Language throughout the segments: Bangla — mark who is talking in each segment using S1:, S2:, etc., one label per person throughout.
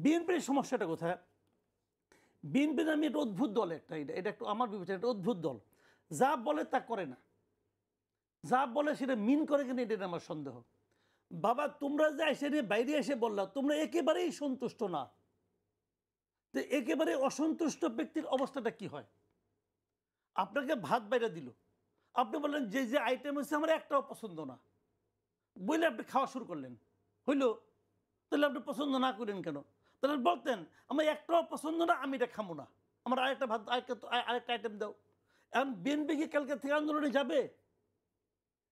S1: বিএনপির সমস্যাটা কোথায়? বিএনপি নামে একটা অদ্ভুত দল, এটা একটু আমার বিবেচনা একটা অদ্ভুত দল। যা বলে তা করে না, যা বলে সেটা মিন করে কিনা এটা আমার সন্দেহ। বাবা তোমরা যে এসে নিয়ে বাইরে এসে বললা তোমরা একেবারেই সন্তুষ্ট না, তো একেবারে অসন্তুষ্ট ব্যক্তির অবস্থাটা কি হয়? আপনাকে ভাত বাইরে দিল, আপনি বললেন যে যে আইটেম হচ্ছে আমার একটাও পছন্দ না, বলে আপনি খাওয়া শুরু করলেন, হইল? তাহলে আপনি পছন্দ না করেন কেন? তাহলে বলতেন আমার একটাও পছন্দ না, আমি এটা খাবো না, আমার আরেকটা ভাত আরেকটা আইটেম দাও। এখন বিএনপি কি কালকে থেকে আন্দোলনে যাবে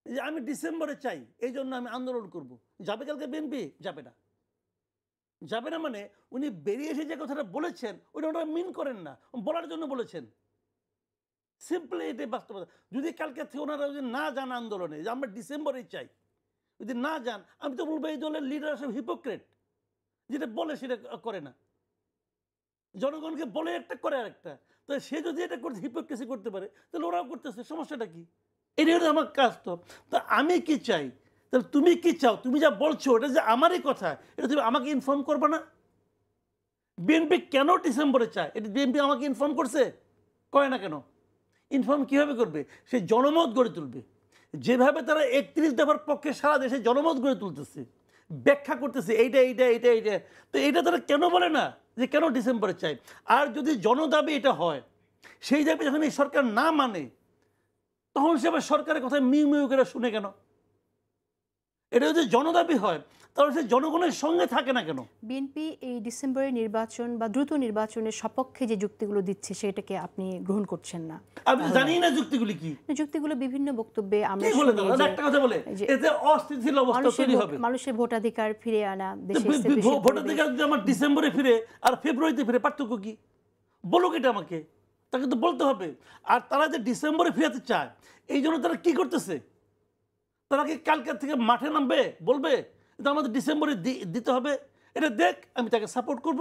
S1: যে আমি ডিসেম্বরে চাই এই জন্য আমি আন্দোলন করব? যাবে কালকে বিএনপি? যাবে না। যাবে না মানে উনি বেরিয়ে এসে যে কথাটা বলেছেন ওটা ওটা মিন করেন না, বলার জন্য বলেছেন। সিম্পলি এটাই বাস্তবতা। যদি কালকে থেকে ওনারা যদি না যান আন্দোলনে যে আমরা ডিসেম্বরেই চাই, যদি না যান আমি তো বলবো এই দলের লিডারশিপ হিপোক্রেট, যেটা বলে সেটা করে না, জনগণকে বলে একটা করে আরেকটা। তো সে যদি এটা করতে হিপোক্রেসি করতে পারে তাহলে ওরাও করতেছে, সমস্যাটা কি? এটাই হলো আমার কাজ। তো আমি কি চাই, তাহলে তুমি কি চাও? তুমি যা বলছো এটা যে আমারই কথা, এটা তুমি আমাকে ইনফর্ম করবে না? বিএনপি কেন ডিসেম্বরে চায় এটা বিএনপি আমাকে ইনফর্ম করছে? করে না কেন? ইনফর্ম কীভাবে করবে? সে জনমত গড়ে তুলবে, যেভাবে তারা ৩১ দফার পক্ষে সারা দেশে জনমত গড়ে তুলতেছে, ব্যাখ্যা করতেছে এইটা এইটা এইটা এইটা। তো এইটা তারা কেন বলে না যে কেন ডিসেম্বরে চাই? আর যদি জনদাবি এটা হয়, সেই দাবি যখন এই সরকার না মানে তখন সে আবার সরকারের কথা মিউ মিউ করে শুনে কেন? এটা যদি জনদাবি হয় তাহলে সে জনগণের সঙ্গে থাকে না কেন?
S2: বিএনপি এই ডিসেম্বরের নির্বাচন বা দ্রুত নির্বাচনের সপক্ষে যে যুক্তিগুলো দিচ্ছে সেটাকে আপনি গ্রহণ করছেন না?
S1: আমি জানি না যুক্তিগুলি কি।
S2: যুক্তিগুলো বিভিন্ন বক্তব্যে আমরা
S1: একটা কথা বলে এতে অস্থিতিশীল অবস্থা তৈরি হবে,
S2: মানুষের ভোটাধিকার ফিরে আনা,
S1: ভোটাধিকার যদি আমার ডিসেম্বরে ফিরে আর ফেব্রুয়ারিতে ফিরে পার্থক্য কি? বলুক এটা আমাকে, তাকে তো বলতে হবে। আর তারা যে ডিসেম্বরে ফিরাতে চায় এই জন্য তারা কি করতেছে? তারা কি কালকের থেকে মাঠে নামবে, বলবে এটা আমাদের ডিসেম্বরে দিতে হবে? এটা দেখ, আমি তাকে সাপোর্ট করব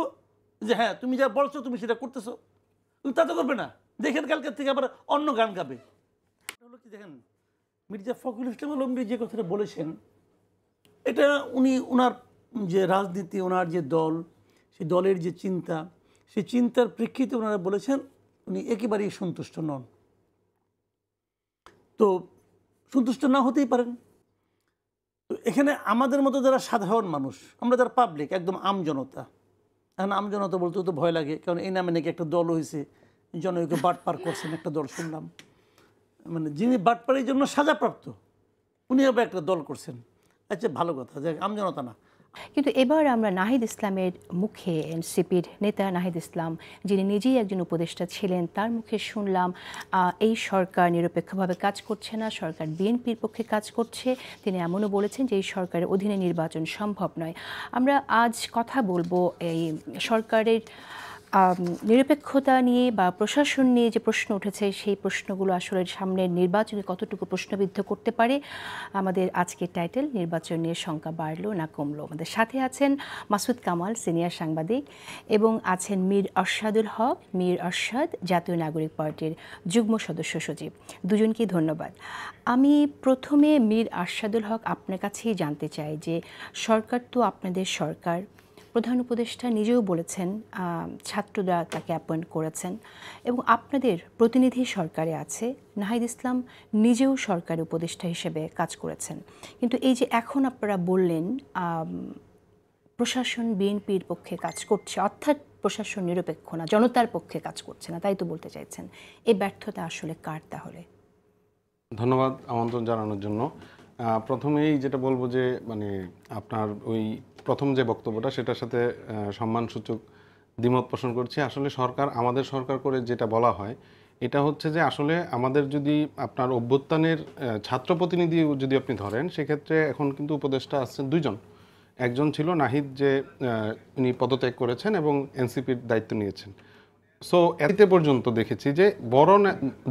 S1: যে হ্যাঁ তুমি যা বলছো তুমি সেটা করতেছো। তুমি তা তো করবে না, দেখেন কালকের থেকে আবার অন্য গান গাবে। হলো কি দেখেন, মির্জা ফখরুল ইসলাম আলমগীর যে কথাটা বলেছেন এটা উনি ওনার যে রাজনীতি, ওনার যে দল, সেই দলের যে চিন্তা, সেই চিন্তার প্রেক্ষিতে ওনারা বলেছেন উনি একেবারেই সন্তুষ্ট নন। তো সন্তুষ্ট না হতেই পারেন। তো এখানে আমাদের মতো যারা সাধারণ মানুষ, আমরা যারা পাবলিক, একদম আমজনতা, এখন আমজনতা বলতে তো ভয় লাগে, কারণ এই নামে নাকি একটা দল হয়েছে, জনকে বাটপার করছেন একটা দল শুনলাম, মানে যিনি বাটপারের জন্য সাজাপ্রাপ্ত উনি আবার একটা দল করছেন। আচ্ছা ভালো কথা, যে আমজনতা না।
S2: কিন্তু এবার আমরা নাহিদ ইসলামের মুখে, এনসিপির নেতা নাহিদ ইসলাম যিনি নিজেই একজন উপদেষ্টা ছিলেন, তার মুখে শুনলাম এই সরকার নিরপেক্ষভাবে কাজ করছে না, সরকার বিএনপির পক্ষে কাজ করছে। তিনি এমনও বলেছেন যে এই সরকারের অধীনে নির্বাচন সম্ভব নয়। আমরা আজ কথা বলবো এই সরকারের নিরপেক্ষতা নিয়ে বা প্রশাসন নিয়ে যে প্রশ্ন উঠেছে সেই প্রশ্নগুলো আসলে সামনের নির্বাচনে কতটুকু প্রশ্নবিদ্ধ করতে পারে। আমাদের আজকের টাইটেল নির্বাচন নিয়ে শঙ্কা বাড়লো না কমলো। আমাদের সাথে আছেন মাসুদ কামাল, সিনিয়র সাংবাদিক, এবং আছেন মীর আরশাদুল হক, মীর আরশাদ, জাতীয় নাগরিক পার্টির যুগ্ম সদস্য সচিব। দুজনকেই ধন্যবাদ। আমি প্রথমে মীর আরশাদুল হক আপনার কাছেই জানতে চাই যে সরকার তো আপনাদের সরকার, প্রধান উপদেষ্টা নিজেও বলেছেন ছাত্ররা তাকে অ্যাপয়েন্ট করেছেন এবং আপনাদের প্রতিনিধি সরকারে আছে, নাহিদ ইসলাম নিজেও সরকারি উপদেষ্টা হিসেবে কাজ করেছেন। কিন্তু এই যে এখন আপনারা বললেন প্রশাসন বিএনপির পক্ষে কাজ করছে, অর্থাৎ প্রশাসন নিরপেক্ষ না, জনতার পক্ষে কাজ করছে না, তাই তো বলতে চাইছেন। এই ব্যর্থতা আসলে কার তাহলে?
S3: ধন্যবাদ আমন্ত্রণ জানানোর জন্য। প্রথমেই যেটা বলবো যে মানে আপনার ওই প্রথম যে বক্তব্যটা সেটার সাথে সম্মানসূচক দ্বিমত পোষণ করছি। আসলে সরকার, আমাদের সরকার করে যেটা বলা হয় এটা হচ্ছে যে আসলে আমাদের যদি আপনার অভ্যুত্থানের ছাত্র প্রতিনিধি যদি আপনি ধরেন, সেক্ষেত্রে এখন কিন্তু উপদেষ্টা আসছেন দুইজন। একজন ছিল নাহিদ, যে উনি পদত্যাগ করেছেন এবং এনসিপির দায়িত্ব নিয়েছেন। সো এতে পর্যন্ত দেখেছি যে বড়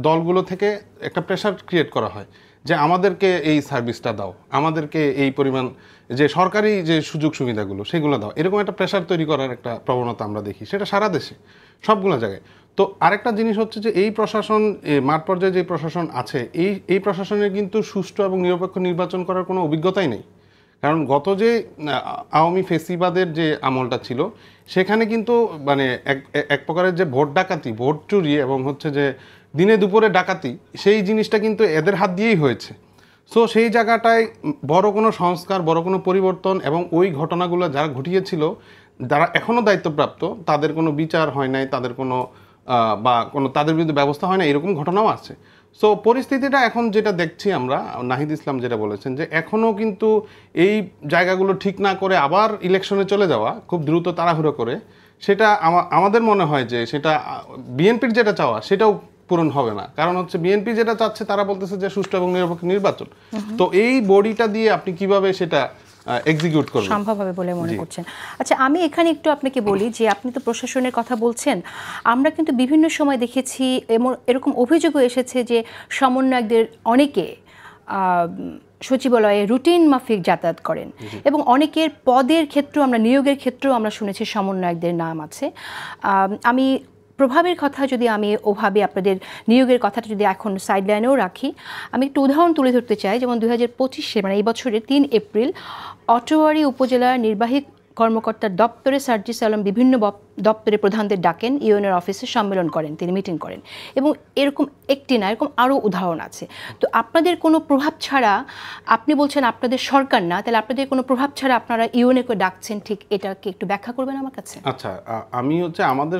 S3: দলগুলো থেকে একটা প্রেশার ক্রিয়েট করা হয় যে আমাদেরকে এই সার্ভিসটা দাও, আমাদেরকে এই পরিমাণ যে সরকারি যে সুযোগ সুবিধাগুলো সেগুলো দাও, এরকম একটা প্রেশার তৈরি করার একটা প্রবণতা আমরা দেখি, সেটা সারা দেশে সবগুলো জায়গায়। তো আরেকটা জিনিস হচ্ছে যে এই প্রশাসন, মাঠ পর্যায়ে যে প্রশাসন আছে, এই প্রশাসনের কিন্তু সুষ্ঠু এবং নিরপেক্ষ নির্বাচন করার কোনো অভিজ্ঞতাই নেই। কারণ গত যে আওয়ামী ফেসিবাদের যে আমলটা ছিল সেখানে কিন্তু মানে এক প্রকারের যে ভোট ডাকাতি, ভোট চুরি এবং হচ্ছে যে দিনে দুপুরে ডাকাতি, সেই জিনিসটা কিন্তু এদের হাত দিয়েই হয়েছে। সো সেই জায়গাটায় বড় কোনো সংস্কার, বড় কোনো পরিবর্তন এবং ওই ঘটনাগুলো যারা ঘটিয়েছিল, যারা এখনও দায়িত্বপ্রাপ্ত, তাদের কোনো বিচার হয় নাই, তাদের কোনো বা কোনো তাদের বিরুদ্ধে ব্যবস্থা হয় না, এরকম ঘটনাও আছে। সো পরিস্থিতিটা এখন যেটা দেখছি আমরা, নাহিদ ইসলাম যেটা বলেছেন যে এখনও কিন্তু এই জায়গাগুলো ঠিক না করে আবার ইলেকশনে চলে যাওয়া খুব দ্রুত তাড়াহুড়ো করে, সেটা আমাদের মনে হয় যে সেটা বিএনপির যেটা চাওয়া সেটাও পূরণ হবে না। কারণ হচ্ছে বিএনপি যেটা চাচ্ছে, তারা বলতেছে যে সুষ্ঠু এবং নিরপেক্ষ নির্বাচন। তো এই বডিটা দিয়ে আপনি কিভাবে সেটা এক্সিকিউট করবেন
S2: সম্ভব হবে বলে মনে করছেন? আচ্ছা, আমি এখানে একটু আপনাকে বলি যে আপনি তো প্রশাসনের কথা বলছেন, আমরা কিন্তু বিভিন্ন সময় দেখেছি এরকম অভিযোগও এসেছে যে সমন্বয়কদের অনেকে সচিবালয়ে রুটিন মাফিক যাতায়াত করেন এবং অনেকের পদের ক্ষেত্রেও আমরা, নিয়োগের ক্ষেত্রেও আমরা শুনেছি সমন্বয়কদের নাম আছে। আমি প্রভাবের কথা যদি আমি ওভাবে আপনাদের নিয়োগের কথাটা যদি এখন সাইডলাইনেও রাখি, আমি একটু উদাহরণ তুলে ধরতে চাই। যেমন 2025 মানে এই বছরের 3 এপ্রিল অটোয়ারী উপজেলার নির্বাহী কর্মকর্তার দপ্তরে সার্জিস আলম বিভিন্ন দপ্তরে প্রধানদের ডাকেন, ইউএনএর অফিসে সম্মেলন করেন, তিনি মিটিং করেন, এবং এরকম একটি না, এরকম আরও উদাহরণ আছে। তো আপনাদের কোনো প্রভাব ছাড়া, আপনি বলছেন আপনাদের সরকার না, তাহলে আপনাদের কোনো প্রভাব ছাড়া আপনারা ইউএনএকে ডাকছেন, ঠিক এটাকে একটু ব্যাখ্যা করবেন আমার কাছে?
S3: আচ্ছা, আমি হচ্ছে আমাদের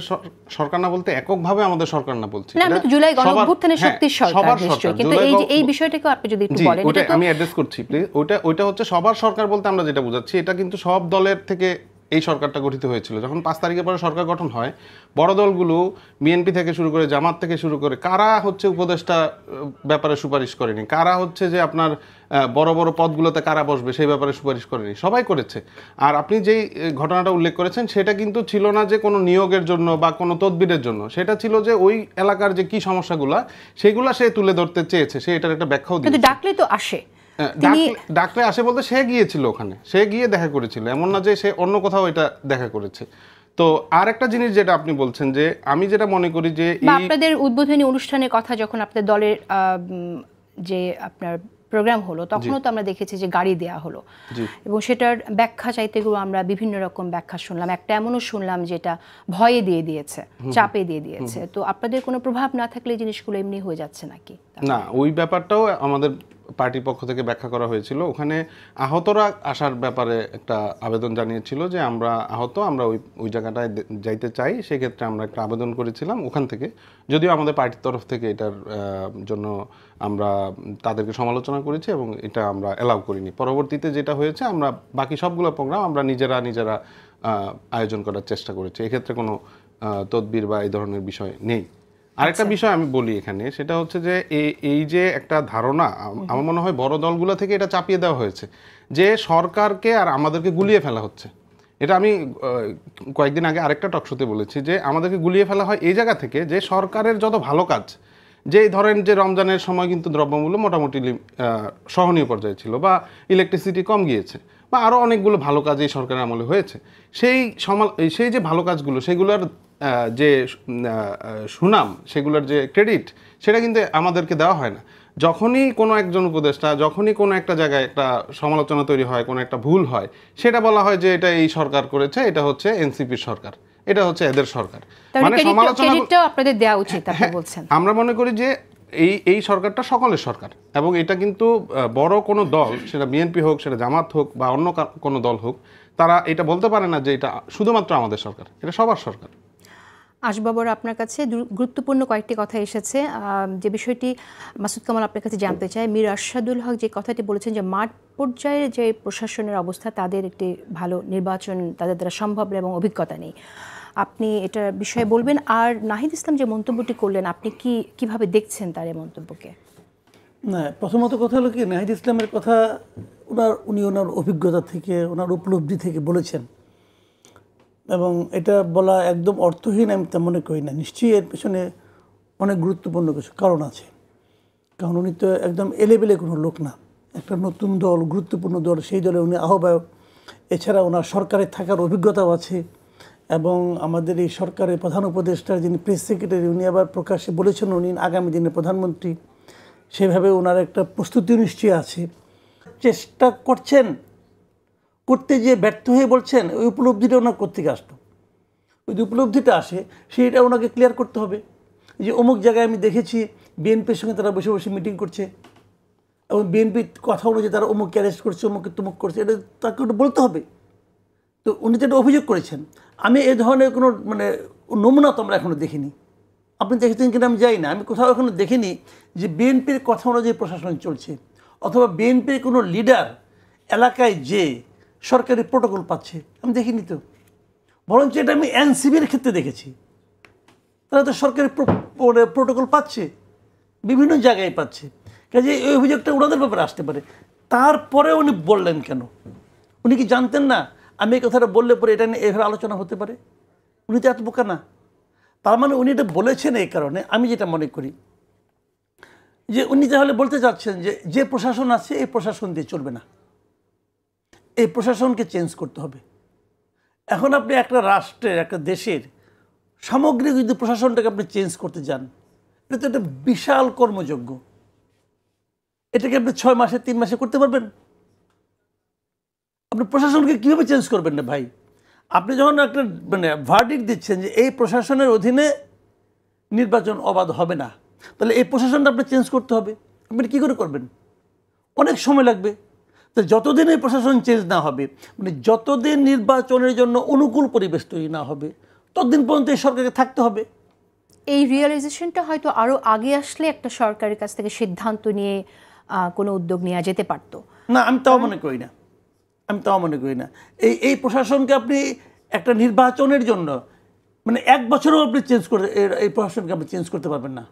S3: সরকার না বলতে এককভাবে আমাদের সরকার না বলছি,
S2: না, আমি তো জুলাই গণঅভ্যুত্থানের শক্তির সরকার নিশ্চয়ই, কিন্তু এই বিষয়টাকে আপনি যদি একটু বলেন।
S3: ওটা আমি অ্যাড্রেস করছি প্লিজ। ওইটা হচ্ছে সবার সরকার বলতে আমরা যেটা বোঝাচ্ছি, এটা কিন্তু সব দলের থেকে এই সরকারটা গঠিত হয়েছিল। যখন 5 তারিখের পরে সরকার গঠন হয়, বড় দলগুলো বিএনপি থেকে শুরু করে, জামাত থেকে শুরু করে, কারা হচ্ছে উপদেষ্টা ব্যাপারে সুপারিশ করেনি, কারা হচ্ছে যে আপনার বড় বড় পদগুলোতে কারা বসবে সেই ব্যাপারে সুপারিশ করেনি, সবাই করেছে। আর আপনি যেই ঘটনাটা উল্লেখ করেছেন, সেটা কিন্তু ছিল না যে কোনো নিয়োগের জন্য বা কোনো তদবিরের জন্য, সেটা ছিল যে ওই এলাকার যে কি সমস্যাগুলো সেগুলো সে তুলে ধরতে চেয়েছে, সে এটার একটা ব্যাখ্যাও দিয়েছে।
S2: কিন্তু ডাকলে তো আসে,
S3: ডাকলে আসে বলতে সে গিয়েছিল ওখানে, সে গিয়ে দেখা করেছিল, এমন না যে সে অন্য কোথাও এটা দেখা করেছে। তো আর একটা জিনিস যেটা আপনি বলছেন, যে আমি যেটা মনে করি যে
S2: আপনাদের উদ্বোধনী অনুষ্ঠানের কথা যখন আপনাদের দলের যে আপনার প্রোগ্রাম হলো, তখনও তো আমরা দেখেছি যে গাড়ি দেয়া হলো, এবং সেটার ব্যাখ্যা চাইতে গিয়েও আমরা বিভিন্ন রকম ব্যাখ্যা শুনলাম। একটা এমনও শুনলাম যেটা ভয়ে দিয়ে দিয়েছে, চাপে দিয়ে দিয়েছে। তো আপনাদের কোনো প্রভাব না থাকলে জিনিসগুলো এমনি হয়ে যাচ্ছে নাকি?
S3: না, ওই ব্যাপারটাও আমাদের পার্টির পক্ষ থেকে ব্যাখ্যা করা হয়েছিল। ওখানে আহতরা আসার ব্যাপারে একটা আবেদন জানিয়েছিল যে আমরা আহত, আমরা ওই জায়গাটায় যাইতে চাই, সেক্ষেত্রে আমরা একটা আবেদন করেছিলাম ওখান থেকে। যদিও আমাদের পার্টির তরফ থেকে এটার জন্য আমরা তাদেরকে সমালোচনা করেছি এবং এটা আমরা অ্যালাউ করিনি। পরবর্তীতে যেটা হয়েছে, আমরা বাকি সবগুলো প্রোগ্রাম আমরা নিজেরা আয়োজন করার চেষ্টা করেছি। এক্ষেত্রে কোনো তদবির বা এই ধরনের বিষয় নেই। আরেকটা বিষয় আমি বলি এখানে, সেটা হচ্ছে যে এই যে একটা ধারণা, আমার মনে হয় বড় দলগুলো থেকে এটা চাপিয়ে দেওয়া হয়েছে যে সরকারকে আর আমাদেরকে গুলিয়ে ফেলা হচ্ছে। এটা আমি কয়েকদিন আগে আরেকটা টকশোতে বলেছি যে আমাদেরকে গুলিয়ে ফেলা হয় এই জায়গা থেকে যে সরকারের যত ভালো কাজ, যে ধরেন যে রমজানের সময় কিন্তু দ্রব্যমূল্য মোটামুটি সহনীয় পর্যায়ে ছিল, বা ইলেকট্রিসিটি কম গিয়েছে, বা আরও অনেকগুলো ভালো কাজ এই সরকারের আমলে হয়েছে। সেই যে ভালো কাজগুলো, সেগুলোর যে সুনাম, সেগুলোর যে ক্রেডিট, সেটা কিন্তু আমাদেরকে দেওয়া হয় না। যখনই কোনো একজন উপদেষ্টা, যখনই কোনো একটা জায়গায় একটা সমালোচনা তৈরি হয়, কোনো একটা ভুল হয়, সেটা বলা হয় যে এটা এই সরকার করেছে, এটা হচ্ছে এনসিপির সরকার, এটা হচ্ছে এদের সরকার। মানে
S2: সমালোচনা আপনাদের দেওয়া উচিত আপনি বলছেন।
S3: আমরা মনে করি যে এই সরকারটা সকলের সরকার, এবং এটা কিন্তু বড় কোনো দল, সেটা বিএনপি হোক, সেটা জামাত হোক, বা অন্য কোনো দল হোক, তারা এটা বলতে পারে না যে এটা শুধুমাত্র আমাদের সরকার, এটা সবার সরকার।
S2: আশবাবর, আপনার কাছে গুরুত্বপূর্ণ কয়েকটি কথা এসেছে। যে বিষয়টি মাসুদ কামাল আপনার কাছে জানতে চাই, মীর আরশাদুল হক যে কথাটি বলেছেন যে মাঠ পর্যায়ের যে প্রশাসনের অবস্থা, তাদের একটি ভালো নির্বাচন তাদের দ্বারা সম্ভব এবং অভিজ্ঞতা নেই, আপনি এটার বিষয়ে বলবেন। আর নাহিদ ইসলাম যে মন্তব্যটি করলেন, আপনি কিভাবে দেখছেন তার এই মন্তব্যকে?
S1: না, প্রথমত কথা হলো কি, নাহিদ ইসলামের কথা উনি ওনার অভিজ্ঞতা থেকে, ওনার উপলব্ধি থেকে বলেছেন, এবং এটা বলা একদম অর্থহীন আমি তা মনে করি না। নিশ্চয়ই এর পেছনে অনেক গুরুত্বপূর্ণ কিছু কারণ আছে, কারণ উনি তো একদম এলেবেলে কোনো লোক না। একটা নতুন দল, গুরুত্বপূর্ণ দল, সেই দলে উনি আহ্বায়ক। এছাড়া ওনার সরকারে থাকার অভিজ্ঞতাও আছে, এবং আমাদের এই সরকারের প্রধান উপদেষ্টার যিনি প্রেস সেক্রেটারি, উনি আবার প্রকাশ্যে বলেছেন উনি আগামী দিনের প্রধানমন্ত্রী। সেভাবে ওনার একটা প্রস্তুতি নিশ্চয়ই আছে। চেষ্টা করছেন করতে যে ব্যর্থ হয়ে বলছেন, ওই উপলব্ধিটা ওনার কোত্থেকে আসলো? ওই যে উপলব্ধিটা আসে সেইটা ওনাকে ক্লিয়ার করতে হবে। যে অমুক জায়গায় আমি দেখেছি বিএনপির সঙ্গে তারা বসে বসে মিটিং করছে এবং বিএনপির কথা অনুযায়ী তারা অমুককে অ্যারেস্ট করছে, অমুককে তমুক করছে, এটা তাকে ওটা বলতে হবে। তো উনি যেটা অভিযোগ করেছেন, আমি এই ধরনের কোনো মানে নমুনা তো আমরা এখনও দেখিনি। আপনি দেখেছেন কিনা আমি জানি না, আমি কোথাও এখনো দেখিনি যে বিএনপির কথা অনুযায়ী প্রশাসন চলছে, অথবা বিএনপির কোনো লিডার এলাকায় যে সরকারি প্রোটোকল পাচ্ছে, আমি দেখিনি তো। বরঞ্চ এটা আমি এনসিবির ক্ষেত্রে দেখেছি, তারা তো সরকারি প্রোটোকল পাচ্ছে, বিভিন্ন জায়গায় পাচ্ছে। কাজে এই অভিযোগটা ওনাদের ব্যাপারে আসতে পারে। তারপরে উনি বললেন কেন? উনি কি জানতেন না আমি এই কথাটা বললে পরে এটা নিয়ে এভাবে আলোচনা হতে পারে? উনি তো এত বোকা না। তার মানে উনি এটা বলেছেন এই কারণে, আমি যেটা মনে করি যে উনি তাহলে বলতে চাচ্ছেন যে যে প্রশাসন আছে এই প্রশাসন দিয়ে চলবে না, এই প্রশাসনকে চেঞ্জ করতে হবে। এখন আপনি একটা রাষ্ট্রের, একটা দেশের সামগ্রিক যদি প্রশাসনটাকে আপনি চেঞ্জ করতে যান, এটা তো একটা বিশাল কর্মযজ্ঞ। এটাকে আপনি 6 মাসে 3 মাসে করতে পারবেন? আপনি প্রশাসনকে কীভাবে চেঞ্জ করবেন না ভাই? আপনি যখন একটা মানে ভার্ডিক্ট দিচ্ছেন যে এই প্রশাসনের অধীনে নির্বাচন অবাধ হবে না, তাহলে এই প্রশাসনটা আপনি চেঞ্জ করতে হবে। আপনি কী করে করবেন? অনেক সময় লাগবে। তো যতদিন এই প্রশাসন চেঞ্জ না হবে, মানে যতদিন নির্বাচনের জন্য অনুকূল পরিবেশ তৈরি না হবে, ততদিন পর্যন্ত এই সরকারকে থাকতে হবে।
S2: এই রিয়েলাইজেশনটা হয়তো আরও আগে আসলে একটা সরকারের কাছ থেকে সিদ্ধান্ত নিয়ে কোনো উদ্যোগ নেওয়া যেতে পারতো
S1: না, আমি তাও মনে করি না। এই প্রশাসনকে আপনি একটা নির্বাচনের জন্য মানে 1 বছরও আপনি চেঞ্জ করে এই প্রশাসনকে আপনি চেঞ্জ করতে পারবেন না।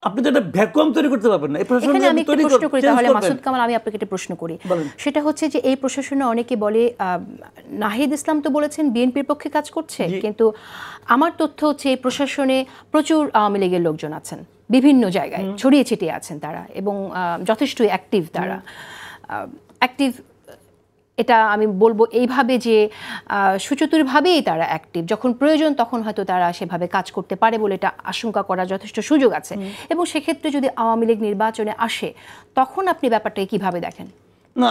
S1: আপনি তো একটা ভ্যাকুয়াম তৈরি করতে পারবেন না। এই
S2: এখানে আমি একটা প্রশ্ন করি তাহলে মাসুদ কামাল, আমি আপনাকে একটা প্রশ্ন করি। সেটা হচ্ছে যে এই প্রশাসনে অনেকে বলে, নাহিদ ইসলাম তো বলেছেন বিএনপির পক্ষে কাজ করছে, কিন্তু আমার তথ্য হচ্ছে এই প্রশাসনে প্রচুর আওয়ামী লীগের লোকজন আছেন, বিভিন্ন জায়গায় ছড়িয়ে ছিটিয়ে আছেন তারা, এবং যথেষ্ট অ্যাক্টিভ তারা। অ্যাক্টিভ এটা আমি বলবো এইভাবে যে সুচতুরভাবেই তারা অ্যাক্টিভ, যখন প্রয়োজন তখন হয়তো তারা সেভাবে কাজ করতে পারে বলে এটা আশঙ্কা করার যথেষ্ট সুযোগ আছে। এবং সেক্ষেত্রে যদি আওয়ামী লীগ নির্বাচনে আসে, তখন আপনি ব্যাপারটাকে কিভাবে দেখেন?
S1: না,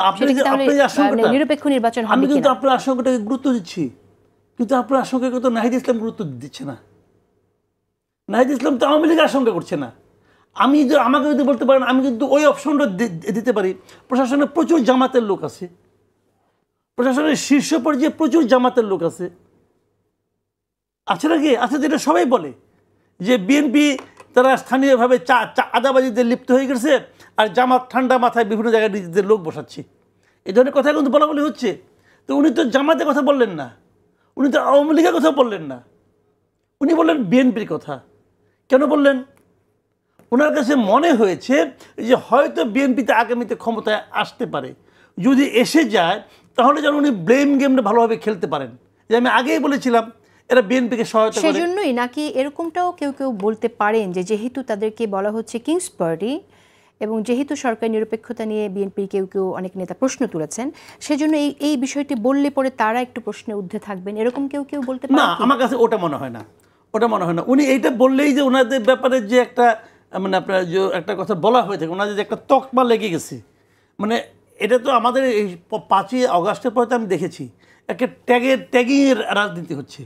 S2: নিরপেক্ষ নির্বাচন হবে?
S1: আমি কিন্তু আপনার আশঙ্কাটাকে গুরুত্ব দিচ্ছি, কিন্তু আপনার আশঙ্কাকে তো নাহিদ ইসলাম গুরুত্ব দিচ্ছে না। নাহিদ ইসলাম তো আওয়ামী লীগের আশঙ্কা করছে না। আমি যদি আমাকে যদি বলতে পারেন, আমি কিন্তু ওই অপশনটা দিতে পারি। প্রশাসনে প্রচুর জামাতের লোক আছে, প্রশাসনের শীর্ষ পর্যায়ে প্রচুর জামাতের লোক আছে নাকি? আছে, যেটা সবাই বলে যে বিএনপি তারা স্থানীয়ভাবে আদাবাজিতে লিপ্ত হয়ে গেছে, আর জামাত ঠান্ডা মাথায় বিভিন্ন জায়গায় নিজেদের লোক বসাচ্ছে। এই ধরনের কথা কিন্তু বলা বলি হচ্ছে। তো উনি তো জামাতের কথা বললেন না, উনি তো আওয়ামী লীগের কথা বললেন না, উনি বললেন বিএনপির কথা। কেন বললেন? ওনার কাছে মনে হয়েছে যে হয়তো বিএনপিতে আগামীতে ক্ষমতায় আসতে পারে, যদি এসে যায় তাহলে যেন উনি ব্লেম গেমটা ভালোভাবে খেলতে পারেন। যে আমি আগেই বলেছিলাম এরা বিএনপিকে সহায়তা করে।
S2: সেজন্যই নাকি এরকমটাও কেউ কেউ বলতে পারেন যে যেহেতু তাদেরকে বলা হচ্ছে কিংস পার্টি, এবং যেহেতু সরকার নিরপেক্ষতা নিয়ে বিএনপির কেউ কেউ অনেক নেতা প্রশ্ন তুলেছেন, সেজন্য এই বিষয়টি বললে পরে তারা একটু প্রশ্নের ঊর্ধ্বে থাকবেন, এরকম কেউ কেউ বলতে পারেন?
S1: না, আমার কাছে ওটা মনে হয় না। উনি এইটা বললেই যে ওনাদের ব্যাপারে যে একটা মানে আপনার যে একটা কথা বলা হয়ে থাকে, ওনাদের যে একটা তকমা লেগে গেছে, মানে এটা তো আমাদের এই 5ই আগস্টের পরে তো আমি দেখেছি একটা ট্যাগিংয়ের রাজনীতি হচ্ছে,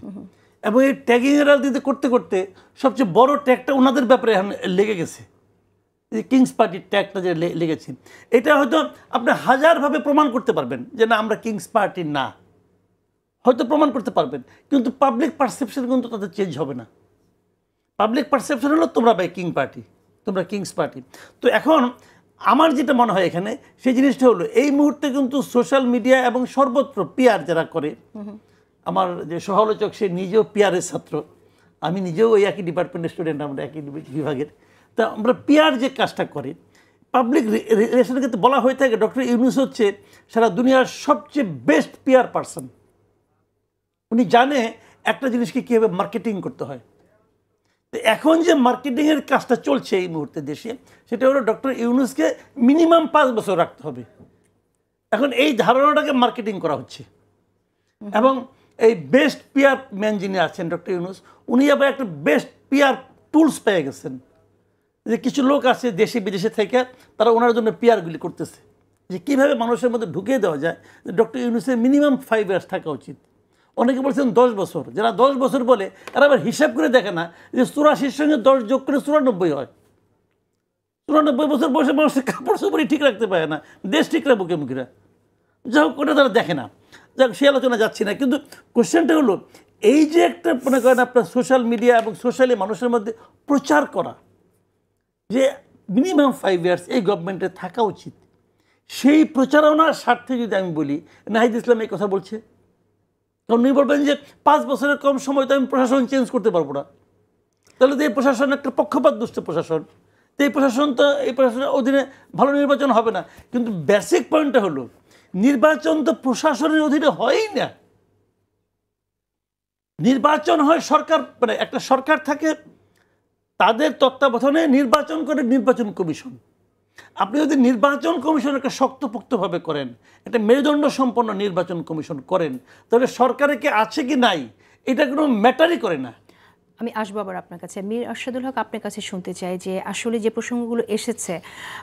S1: এবং এই ট্যাগিংয়ের রাজনীতি করতে করতে সবচেয়ে বড় ট্যাগটা ওনাদের ব্যাপারে এখন লেগে গেছে। এই কিংস পার্টির ট্যাগটা যে লেগেছে, এটা হয়তো আপনি হাজারভাবে প্রমাণ করতে পারবেন যে না আমরা কিংস পার্টি না, হয়তো প্রমাণ করতে পারবেন, কিন্তু পাবলিক পারসেপশন কিন্তু তাদের চেঞ্জ হবে না। পাবলিক পারসেপশন হলো তোমরা ভাই কিং পার্টি, তোমরা কিংস পার্টি। তো এখন আমার যেটা মনে হয় এখানে সেই জিনিসটা হলো এই মুহূর্তে কিন্তু সোশ্যাল মিডিয়া এবং সর্বত্র পিআর যারা করে, আমার যে সহালোচক সে নিজেও পিআরের ছাত্র, আমি নিজেও ওই একই ডিপার্টমেন্টের স্টুডেন্ট, আমরা একই বিভাগের। তা আমরা পিআর যে কাজটা করে পাবলিক রিলেশনের ক্ষেত্রে বলা হয়ে থাকে ডক্টর ইউনূস হচ্ছে সারা দুনিয়ার সবচেয়ে বেস্ট পিআর পারসন। উনি জানে একটা জিনিসকে কীভাবে মার্কেটিং করতে হয়। তো এখন যে মার্কেটিংয়ের কাজটা চলছে এই মুহূর্তে দেশে, সেটা হলো ডক্টর ইউনূসকে মিনিমাম 5 বছর রাখতে হবে। এখন এই ধারণাটাকে মার্কেটিং করা হচ্ছে, এবং এই বেস্ট পিআর ম্যান যিনি আছেন ডক্টর ইউনূস, উনি আবার একটা বেস্ট পিআর টুলস পেয়ে গেছেন, যে কিছু লোক আছে দেশে বিদেশে থেকে তারা ওনার জন্য পিআরগুলি করতেছে। যে কীভাবে মানুষের মধ্যে ঢুকিয়ে দেওয়া যায় যে ডক্টর ইউনূসের মিনিমাম 5 ইয়ার্স থাকা উচিত। অনেকে বলছেন 10 বছর, যারা 10 বছর বলে এরা আবার হিসাব করে দেখে না যে 84-র সঙ্গে 10 যোগ করে 94 হয়। 94 বছর বয়সে মানুষের কাপড় চোপড়ই ঠিক রাখতে পারে না, দেশ ঠিক রাখবো কেমুখিরা। যাই হোক, ওটা তারা দেখে না, যাক সে আলোচনা যাচ্ছি না। কিন্তু কোশ্চেনটা হলো এই যে একটা মনে করেন আপনার সোশ্যাল মিডিয়া এবং সোশ্যালি মানুষের মধ্যে প্রচার করা যে মিনিমাম 5 ইয়ার্স এই গভর্নমেন্টের থাকা উচিত, সেই প্রচারণার স্বার্থে যদি আমি বলি নাহিদ ইসলাম এই কথা বলছে, কারণ উনি বলবেন যে 5 বছরের কম সময় তো আমি প্রশাসন চেঞ্জ করতে পারবো না, তাহলে তো এই প্রশাসন একটা পক্ষপাত দুষ্ট প্রশাসন, তো এই প্রশাসন তো এই প্রশাসনের অধীনে ভালো নির্বাচন হবে না। কিন্তু বেসিক পয়েন্টটা হলো নির্বাচন তো প্রশাসনের অধীনে হয়ই না, নির্বাচন হয় সরকার, মানে একটা সরকার থাকে তাদের তত্ত্বাবধানে নির্বাচন করে নির্বাচন কমিশন। আপনি যদি নির্বাচন কমিশন একটা শক্তপোক্তভাবে করেন, একটা মেরুদণ্ড সম্পন্ন নির্বাচন কমিশন করেন, তাহলে সরকারে কে আছে কি নাই এটা কোনো ম্যাটারই করে না।
S2: আমি আসবো আবার আপনার কাছে। মীর আরশাদুল হক, আপনার কাছে শুনতে চাই যে আসলে যে প্রসঙ্গগুলো এসেছে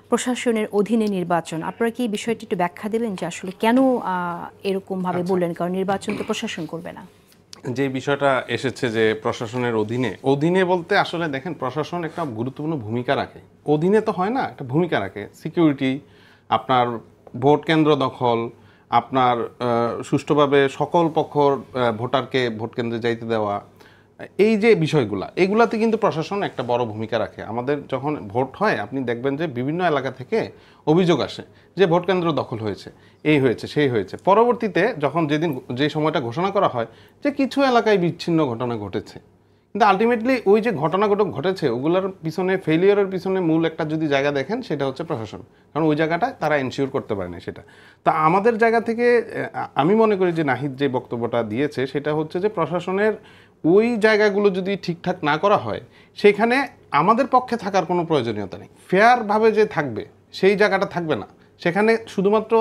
S2: প্রশাসনের অধীনে নির্বাচন, আপনারা কি এই বিষয়টি একটু ব্যাখ্যা দেবেন যে আসলে কেন এরকমভাবে বললেন? কারণ নির্বাচন তো প্রশাসন করবে না।
S3: যে বিষয়টা এসেছে যে প্রশাসনের অধীনে বলতে আসলে দেখেন প্রশাসন একটা গুরুত্বপূর্ণ ভূমিকা রাখে, অধীনে তো হয় না, একটা ভূমিকা রাখে। সিকিউরিটি, আপনার ভোট কেন্দ্র দখল, আপনার সুষ্ঠুভাবে সকল পক্ষর ভোটারকে ভোট কেন্দ্রে যাইতে দেওয়া, এই যে বিষয়গুলা, এগুলাতে কিন্তু প্রশাসন একটা বড় ভূমিকা রাখে। আমাদের যখন ভোট হয় আপনি দেখবেন যে বিভিন্ন এলাকা থেকে অভিযোগ আসে যে ভোট কেন্দ্র দখল হয়েছে, এই হয়েছে, সেই হয়েছে। পরবর্তীতে যখন যে সময়টা ঘোষণা করা হয় যে কিছু এলাকায় বিচ্ছিন্ন ঘটনা ঘটেছে, কিন্তু আলটিমেটলি ওই যে ঘটনাগুলো ঘটেছে ওগুলোর পিছনে, ফেলিয়ারের পিছনে মূল একটা যদি জায়গা দেখেন সেটা হচ্ছে প্রশাসন, কারণ ওই জায়গাটা তারা এনশিওর করতে পারে না সেটা। তা আমাদের জায়গা থেকে আমি মনে করি যে নাহিদ যে বক্তব্যটা দিয়েছে সেটা হচ্ছে যে প্রশাসনের ওই জায়গাগুলো যদি ঠিকঠাক না করা হয় সেখানে আমাদের পক্ষে থাকার কোনো প্রয়োজনীয়তা নেই। ফেয়ারভাবে যে থাকবে সেই জায়গাটা থাকবে না, সেখানে শুধুমাত্র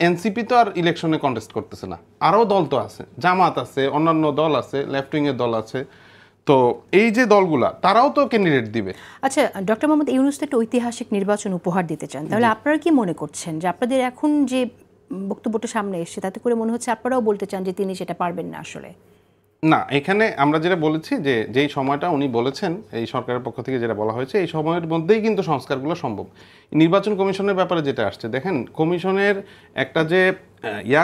S3: এনসিপি তো আর ইলেকশনে কন্টেস্ট করতেছে না, আরও দল তো আছে, জামাত আছে, অন্যান্য দল আছে, লেফট উইংয়ের দল আছে, তো এই যে দলগুলা তারাও তো ক্যান্ডিডেট দিবে।
S2: আচ্ছা, ডক্টর মোহাম্মদ ইউনূস তো একটা ঐতিহাসিক নির্বাচন উপহার দিতে চান, তাহলে আপনারা কি মনে করছেন যে আপনাদের এখন যে বক্তব্যটা সামনে এসছে তাতে করে মনে হচ্ছে আপনারাও বলতে চান যে তিনি সেটা পারবেন না? আসলে
S3: না, এখানে আমরা যেটা বলেছি যে যেই সময়টা উনি বলেছেন এই সরকারের পক্ষ থেকে যেটা বলা হয়েছে এই সময়ের মধ্যেই কিন্তু সংস্কারগুলো সম্ভব। নির্বাচন কমিশনের ব্যাপারে যেটা আসছে, দেখেন কমিশনের একটা যে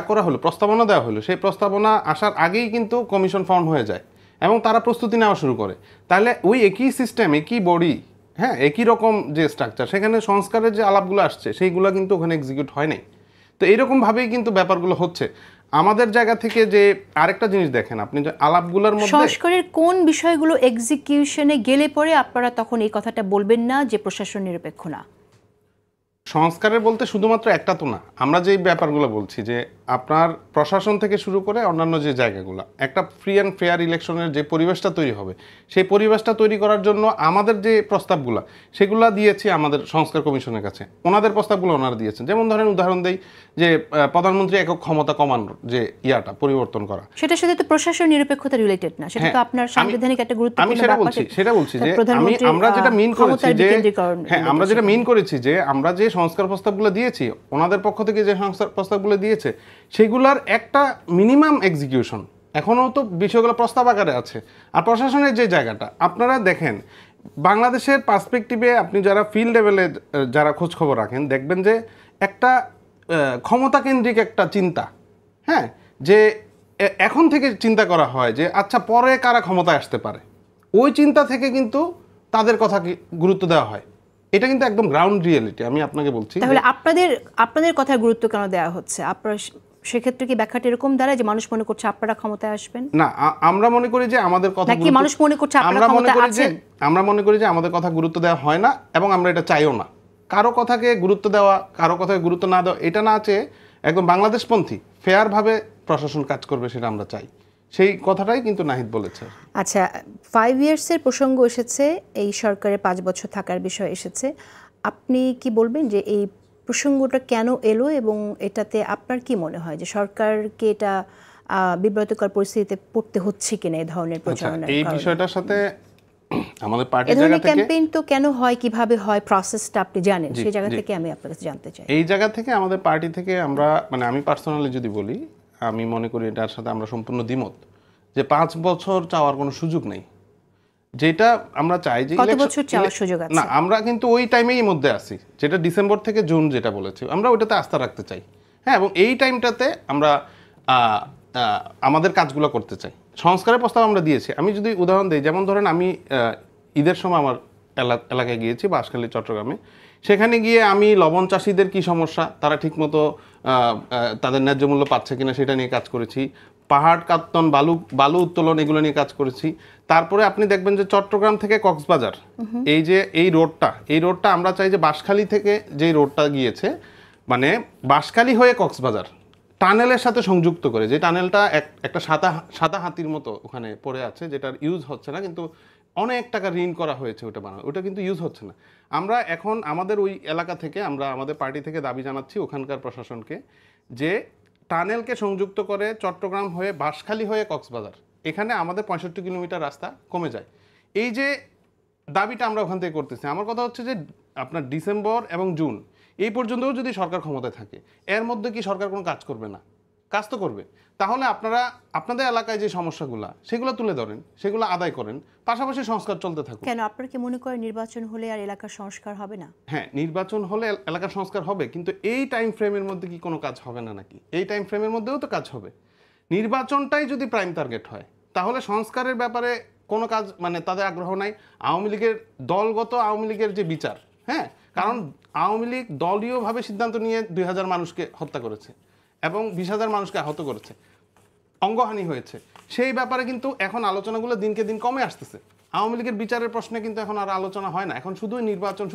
S3: করা হলো, প্রস্তাবনা দেওয়া হলো, সেই প্রস্তাবনা আসার আগেই কিন্তু কমিশন ফর্ম হয়ে যায় এবং তারা প্রস্তুতি নেওয়া শুরু করে। তাহলে ওই একই সিস্টেম, একই বডি, হ্যাঁ, একই রকম যে স্ট্রাকচার, সেখানে সংস্কারের যে আলাপগুলো আসছে সেইগুলো কিন্তু ওখানে এক্সিকিউট হয় নাই। তো এইরকমভাবেই কিন্তু ব্যাপারগুলো হচ্ছে। আমাদের জায়গা থেকে যে আরেকটা জিনিস দেখেন, আপনি যে আলাপগুলোর মধ্যে
S2: সংস্কারের কোন বিষয়গুলো এক্সিকিউশনে গেলে পরে আপনারা তখন এই কথাটা বলবেন না যে প্রশাসন নিরপেক্ষ না?
S3: সংস্কারের বলতে শুধুমাত্র একটা তো না, আমরা যে ব্যাপারগুলো বলছি যে আপনার প্রশাসন থেকে শুরু করে অন্যান্য যে জায়গাগুলো, একটা ফ্রি অ্যান্ড ফেয়ার ইলেকশনের যে পরিবেশটা তৈরি হবে সেই পরিবেশটা তৈরি করার জন্য আমাদের যে প্রস্তাবগুলো সেগুলো দিয়েছি আমাদের সংস্কার কমিশনের কাছে, ওনাদের প্রস্তাবগুলো ওনারা দিয়েছেন। যেমন ধরেন উদাহরণ দেই যে প্রধানমন্ত্রী একক ক্ষমতা কমানোর যে পরিবর্তন করা,
S2: সেটার সাথে তো প্রশাসন নিরপেক্ষতা রিলেটেড না, সেটা তো আপনার সাংবিধানিক একটা গুরুত্বপূর্ণ
S3: আমি সেটা বলছি যে আমরা যেটা মিন করেছি যে হ্যাঁ, আমরা যেটা মিন করেছি যে আমরা যে সংস্কার প্রস্তাবগুলো দিয়েছি, ওনাদের পক্ষ থেকে যে সংস্কার প্রস্তাবগুলো দিয়েছে সেগুলোর একটা মিনিমাম এক্সিকিউশন এখনও তো বিষয়গুলো প্রস্তাব আকারে আছে। আর প্রশাসনের যে জায়গাটা আপনারা দেখেন, বাংলাদেশের পার্সপেক্টিভে আপনি যারা ফিল্ড লেভেলে যারা খোঁজ খবর রাখেন দেখবেন যে একটা ক্ষমতা কেন্দ্রিক একটা চিন্তা, হ্যাঁ, যে এখন থেকে চিন্তা করা হয় যে আচ্ছা পরে কারা ক্ষমতায় আসতে পারে, ওই চিন্তা থেকে কিন্তু তাদের কথা গুরুত্ব দেওয়া হয়। এটা কিন্তু একদম গ্রাউন্ড রিয়েলিটি, আমি আপনাকে বলছি।
S2: তাহলে আপনাদের কথার গুরুত্ব কেন দেওয়া হচ্ছে? আপনারা সেক্ষেত্রে কি ব্যাখ্যাটা এরকম দাঁড়ায় যে মানুষ মনে করছে আপনারা ক্ষমতায় আসবেন?
S3: না, আমরা মনে করি যে আমাদের কথা
S2: নাকি মানুষ মনে করছে আপনারা ক্ষমতায় আছেন?
S3: আমরা মনে করি যে আমাদের কথা গুরুত্ব দেওয়া হয় না এবং আমরা এটা চাইও না। কারো কথাকে গুরুত্ব দেওয়া, কারো কথাকে গুরুত্ব না দেওয়া, এটা না চেয়ে একদম বাংলাদেশপন্থী ফেয়ারভাবে প্রশাসন কাজ করবে সেটা আমরা চাই, সেই কথাটাই কিন্তু নাহিদ বলেছে।
S2: আচ্ছা, 5 ইয়ার্সের প্রসঙ্গ এসেছে, এই সরকারের 5 বছর থাকার বিষয় এসেছে, আপনি কি বলবেন যে এই প্রসঙ্গটা কেন এলো এবং এটাতে আপনার কি মনে হয় যে সরকারকে এটা বিব্রতকর পরিস্থিতিতে পড়তে হচ্ছে কিনা এই ধরনের প্রচারণা?
S3: এই বিষয়টার সাথে আমাদের
S2: এই
S3: পার্টির জায়গা
S2: ধরনের
S3: থেকে
S2: ক্যাম্পেইন তো কেন হয়, কিভাবে হয়, প্রসেসটা আপনি জানেন,
S3: জি,
S2: সেই জায়গা
S3: জি।
S2: থেকে আমি আপনার কাছে জানতে চাই।
S3: এই জায়গা থেকে আমাদের পার্টি থেকে আমরা মানে আমি পার্সোনালি যদি বলি, আমি মনে করি এটার সাথে আমরা সম্পূর্ণ দ্বিমত, যে 5 বছর চাওয়ার কোনো সুযোগ নেই। যেটা আমরা চাই যে
S2: কত বছর চাওয়ার সুযোগ আছে?
S3: না, আমরা কিন্তু ওই টাইমেই মধ্যে আছি, যেটা ডিসেম্বর থেকে জুন যেটা বলেছি, আমরা ওইটাতে আস্থা রাখতে চাই। হ্যাঁ, এবং এই টাইমটাতে আমরা আমাদের কাজগুলো করতে চাই। সংস্কারের প্রস্তাব আমরা দিয়েছি। আমি যদি উদাহরণ দিই, যেমন ধরেন আমি ঈদের সময় আমার এলাকায় গিয়েছি, বাঁশখালী চট্টগ্রামে। সেখানে গিয়ে আমি লবণ চাষিদের কি সমস্যা, তারা ঠিকমতো তাদের ন্যায্য মূল্য পাচ্ছে কিনা সেটা নিয়ে কাজ করেছি। পাহাড় কাত্তন, বালু উত্তোলন, এগুলো নিয়ে কাজ করেছি। তারপরে আপনি দেখবেন যে চট্টগ্রাম থেকে কক্সবাজার এই রোডটা আমরা চাই যে বাঁশখালী থেকে যেই রোডটা গিয়েছে, মানে বাঁশখালী হয়ে কক্সবাজার টানেলের সাথে সংযুক্ত করে, যে টানেলটা একটা সাদা হাতির মতো ওখানে পড়ে আছে, যেটার ইউজ হচ্ছে না, কিন্তু অনেক টাকা ঋণ করা হয়েছে ওটা বানানো, ওটা কিন্তু ইউজ হচ্ছে না। আমরা এখন আমাদের ওই এলাকা থেকে আমরা আমাদের পার্টি থেকে দাবি জানাচ্ছি ওখানকার প্রশাসনকে, যে টানেলকে সংযুক্ত করে চট্টগ্রাম হয়ে বাঁশখালী হয়ে কক্সবাজার, এখানে আমাদের 65 কিলোমিটার রাস্তা কমে যায়। এই যে দাবিটা আমরা ওখান থেকে করতেছি, আমার কথা হচ্ছে যে আপনার ডিসেম্বর এবং জুন এই পর্যন্তও যদি সরকার ক্ষমতায় থাকে, এর মধ্যে কি সরকার কোনো কাজ করবে না? কাজ তো করবে। তাহলে আপনারা আপনাদের এলাকায় যে সমস্যাগুলো সেগুলো তুলে ধরেন, সেগুলো আদায় করেন, পাশাপাশি সংস্কার চলতে থাকুক।
S2: কেন আপনারা কি মনে করেন নির্বাচন হলে আর এলাকার সংস্কার হবে না?
S3: হ্যাঁ, নির্বাচন হলে এলাকার সংস্কার হবে, কিন্তু এই টাইম ফ্রেমের মধ্যে কি কোনো কাজ হবে না নাকি? এই টাইম ফ্রেমের মধ্যেও তো কাজ হবে। নির্বাচনটাই যদি প্রাইম টার্গেট হয়, তাহলে সংস্কারের ব্যাপারে কোনো কাজ মানে তাদের আগ্রহ নাই। আওয়ামী লীগের দলগত আওয়ামী লীগের যে বিচার, হ্যাঁ, কারণ আওয়ামী লীগ দলীয়ভাবে সিদ্ধান্ত নিয়ে 2000 মানুষকে হত্যা করেছে এবং 20,000 মানুষকে আহত করেছে, অঙ্গহানি হয়েছে। সেই ব্যাপারে কিন্তু এখন আলোচনাগুলো দিনকে দিন কমে আসতেছে। আওয়ামী লীগের বিচারের প্রশ্নে কিন্তু এখন আর আলোচনা হয় না, এখন শুধু নির্বাচন।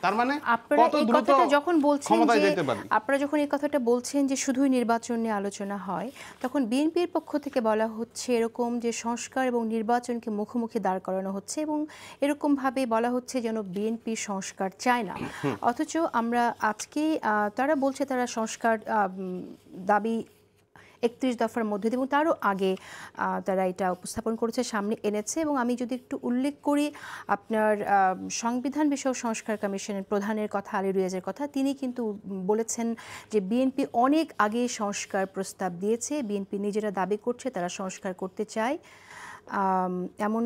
S3: তার মানে কত দ্রুত
S2: যখন বলছেন
S3: ক্ষমতায়
S2: যে
S3: যেতে পারি।
S2: আপনারা যখন এই কথাটা বলছেন যে শুধুই নির্বাচন নিয়ে আলোচনা হয়, তখন বিএনপির পক্ষ থেকে বলা হচ্ছে এরকম যে সংস্কার এবং নির্বাচনকে মুখোমুখি দাঁড় করানো হচ্ছে, এবং এরকমভাবে বলা হচ্ছে যেন বিএনপি সংস্কার চায় না। অথচ আমরা আজকে তারা বলছে তারা সংস্কার দাবি 31 দফার মধ্যে দিয়ে এবং তারও আগে তারা এটা উপস্থাপন করেছে, সামনে এনেছে। এবং আমি যদি একটু উল্লেখ করি আপনার সংবিধান বিষয়ক সংস্কার কমিশনের প্রধানের কথা, আলী রিয়াজের কথা, তিনি কিন্তু বলেছেন যে বিএনপি অনেক আগে সংস্কার প্রস্তাব দিয়েছে, বিএনপি নিজেরা দাবি করছে তারা সংস্কার করতে চায় এমন।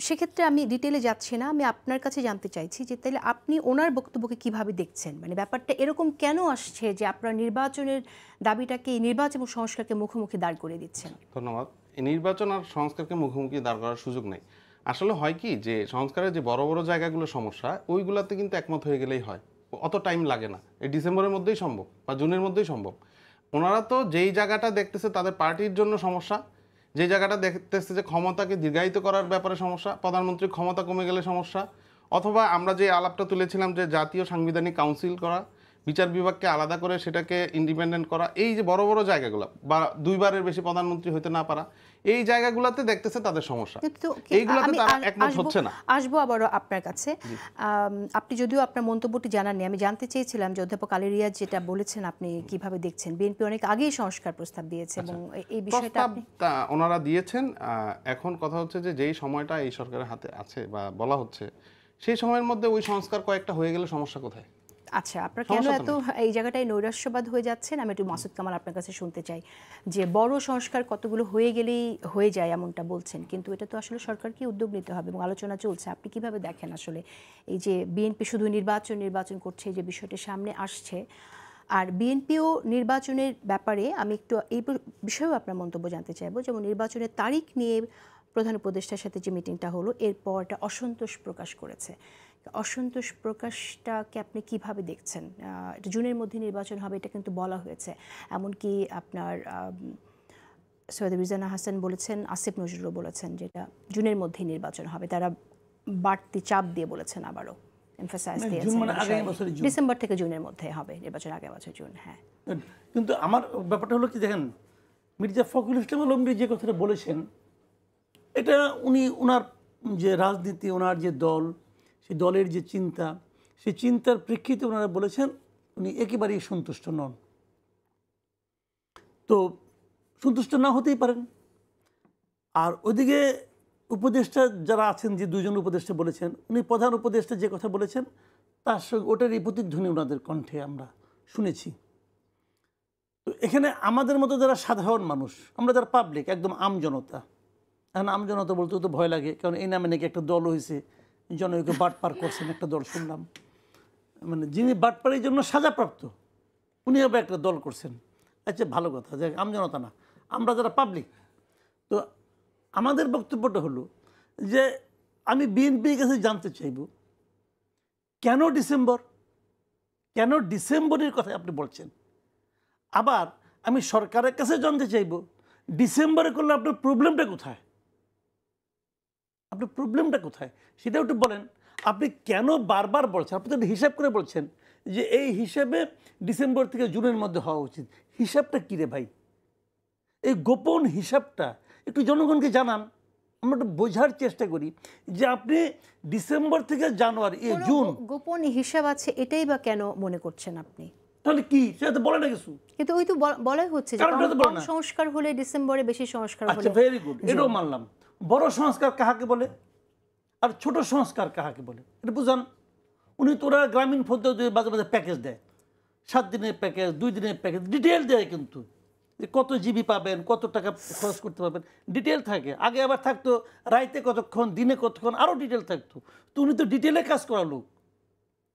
S2: সেক্ষেত্রে আমি ডিটেলে যাচ্ছি না, আমি আপনার কাছে জানতে চাইছি যে তাহলে আপনি ওনার বক্তব্যকে কিভাবে দেখছেন, মানে ব্যাপারটা এরকম কেন আসছে যে আপনারা নির্বাচনের দাবিটাকে, নির্বাচন এবং সংস্কারকে মুখোমুখি দাঁড় করে দিচ্ছেন?
S3: ধন্যবাদ। এই নির্বাচন আর সংস্কারকে মুখোমুখি দাঁড় করার সুযোগ নেই। আসলে হয় কি, যে সংস্কারের যে বড় বড় জায়গাগুলো সমস্যা, ওইগুলাতে কিন্তু একমত হয়ে গেলেই হয়, অত টাইম লাগে না। এই ডিসেম্বরের মধ্যেই সম্ভব বা জুনের মধ্যেই সম্ভব। ওনারা তো যেই জায়গাটা দেখতেছে তাদের পার্টির জন্য সমস্যা, যে জায়গাটা দেখতেছে যে ক্ষমতাকে দীর্ঘায়িত করার ব্যাপারে সমস্যা, প্রধানমন্ত্রীর ক্ষমতা কমে গেলে সমস্যা, অথবা আমরা যে আলাপটা তুলেছিলাম যে জাতীয় সাংবিধানিক কাউন্সিল করা, বিচার বিভাগকে আলাদা করে সেটাকে ইন্ডিপেন্ডেন্ট করা, এই যে বড় বড় জায়গাগুলো, বা 2 বারের বেশি প্রধানমন্ত্রী হতে না পারা, এই জায়গাগুলোতে দেখতেছে তাদের সমস্যা, এইগুলোতে তারা একমত হচ্ছে না।
S2: আসবো আবারও আপনার কাছে। আপনি যদিও আপনার মন্তব্যটি জানাননি, আমি জানতে চেয়েছিলাম যে অধ্যাপক আলী রিয়াজ যেটা বলেছেন আপনি কিভাবে দেখছেন। বিএনপি অনেক আগেই সংস্কার প্রস্তাব দিয়েছে এবং এই বিষয়টা
S3: ওনারা দিয়েছেন। এখন কথা হচ্ছে যে যেই সময়টা এই সরকারের হাতে আছে বা বলা হচ্ছে, সেই সময়ের মধ্যে ওই সংস্কার কয়েকটা হয়ে গেলে সমস্যা কোথায়?
S2: আচ্ছা, আপনারা কেন এত এই জায়গাটায় নৈরাশ্যবাদ হয়ে যাচ্ছেন? আমি একটু মাসুদ কামাল আপনার কাছে শুনতে চাই যে বড় সংস্কার কতগুলো হয়ে গেলেই হয়ে যায় এমনটা বলছেন, কিন্তু এটা তো আসলে সরকারকে উদ্যোগ নিতে হবে এবং আলোচনা চলছে। আপনি কিভাবে দেখেন আসলে এই যে বিএনপি শুধু নির্বাচন করছে, যে বিষয়টি সামনে আসছে, আর বিএনপিও নির্বাচনের ব্যাপারে আমি একটু এই বিষয়েও আপনার মন্তব্য জানতে চাইবো। যেমন নির্বাচনের তারিখ নিয়ে প্রধান উপদেষ্টার সাথে যে মিটিংটা হলো, এরপর একটা অসন্তোষ প্রকাশ করেছে। অসন্তোষ প্রকাশটাকে আপনি কিভাবে দেখছেন? জুনের মধ্যে নির্বাচন হবে এটা কিন্তু বলা হয়েছে, এমনকি আপনার সৈয়দ রিজানা হাসান বলেছেন, আসিফ নজরুলও বলেছেন যেটা জুনের মধ্যেই নির্বাচন হবে। তারা বাড়তি চাপ দিয়ে বলেছেন, আবারও এমফাসাইজ দিয়েছেন ডিসেম্বর থেকে জুনের মধ্যে হবে নির্বাচন, আগামী বছর জুন। হ্যাঁ,
S1: কিন্তু আমার ব্যাপারটা হলো কি, দেখেন মির্জা ফখরুল ইসলাম আলমগীর যে কথাটা বলেছেন, এটা উনি ওনার যে রাজনীতি, ওনার যে দল, সেই দলের যে চিন্তা, সেই চিন্তার প্রেক্ষিতে ওনারা বলেছেন উনি একেবারেই সন্তুষ্ট নন। তো সন্তুষ্ট না হতেই পারেন। আর ওইদিকে উপদেষ্টা যারা আছেন, যে দুইজন উপদেষ্টা বলেছেন, উনি প্রধান উপদেষ্টা যে কথা বলেছেন তার সঙ্গে ওটারই প্রতিধ্বনি ওনাদের কণ্ঠে আমরা শুনেছি। তো এখানে আমাদের মতো যারা সাধারণ মানুষ, আমরা যারা পাবলিক, একদম আমজনতা, এখন আমজনতা বলতেও তো ভয় লাগে, কারণ এই নামে নাকি একটা দল হয়েছে, জনগণকে বাটপার করছেন একটা দল শুনলাম, মানে যিনি বাটপারের জন্য সাজাপ্রাপ্ত উনি আবার একটা দল করছেন। আচ্ছা, ভালো কথা, যে আমজনতা না, আমরা যারা পাবলিক। তো আমাদের বক্তব্যটা হলো যে আমি বিএনপির কাছে জানতে চাইব কেন ডিসেম্বরের কথা আপনি বলছেন। আবার আমি সরকারের কাছে জানতে চাইব ডিসেম্বরে করলে আপনার প্রবলেমটা কোথায়, সেটা একটু বলেন। আপনি কেন বারবার বলছেন, আপনি তো হিসাব করে বলছেন যে এই হিসাবে ডিসেম্বর থেকে জুনের মধ্যে হওয়া উচিত। হিসাবটা কী রে ভাই? এই গোপন হিসাবটা একটু জনগণকে জানান, আমরা একটু বোঝার চেষ্টা করি যে আপনি ডিসেম্বর থেকে জানুয়ারি জুন
S2: গোপন হিসাব আছে, এটাই বা কেন মনে করছেন আপনি?
S1: তাহলে কি, সেটা তো বলে না কিছু।
S2: কিন্তু ওই তো বলাই হচ্ছে যে কম সংস্কার হলে ডিসেম্বরে বেশি সংস্কার হলে।
S1: আচ্ছা, ভেরি গুড, এটাও মানলাম। বড় সংস্কার কাহাকে বলে আর ছোট সংস্কার কাহাকে বলে এটা বুঝান। উনি তোরা গ্রামীণ পদ্ধতি মাঝে মাঝে প্যাকেজ দেয়, 7 দিনের প্যাকেজ, 2 দিনের প্যাকেজ, ডিটেল দেয়, কিন্তু যে কত জিবি পাবেন, কত টাকা খরচ করতে পারবেন, ডিটেল থাকে। আগে আবার থাকতো রাইতে কতক্ষণ, দিনে কতক্ষণ, আরও ডিটেল থাকতো। তো উনি তো ডিটেলে কাজ করা লোক।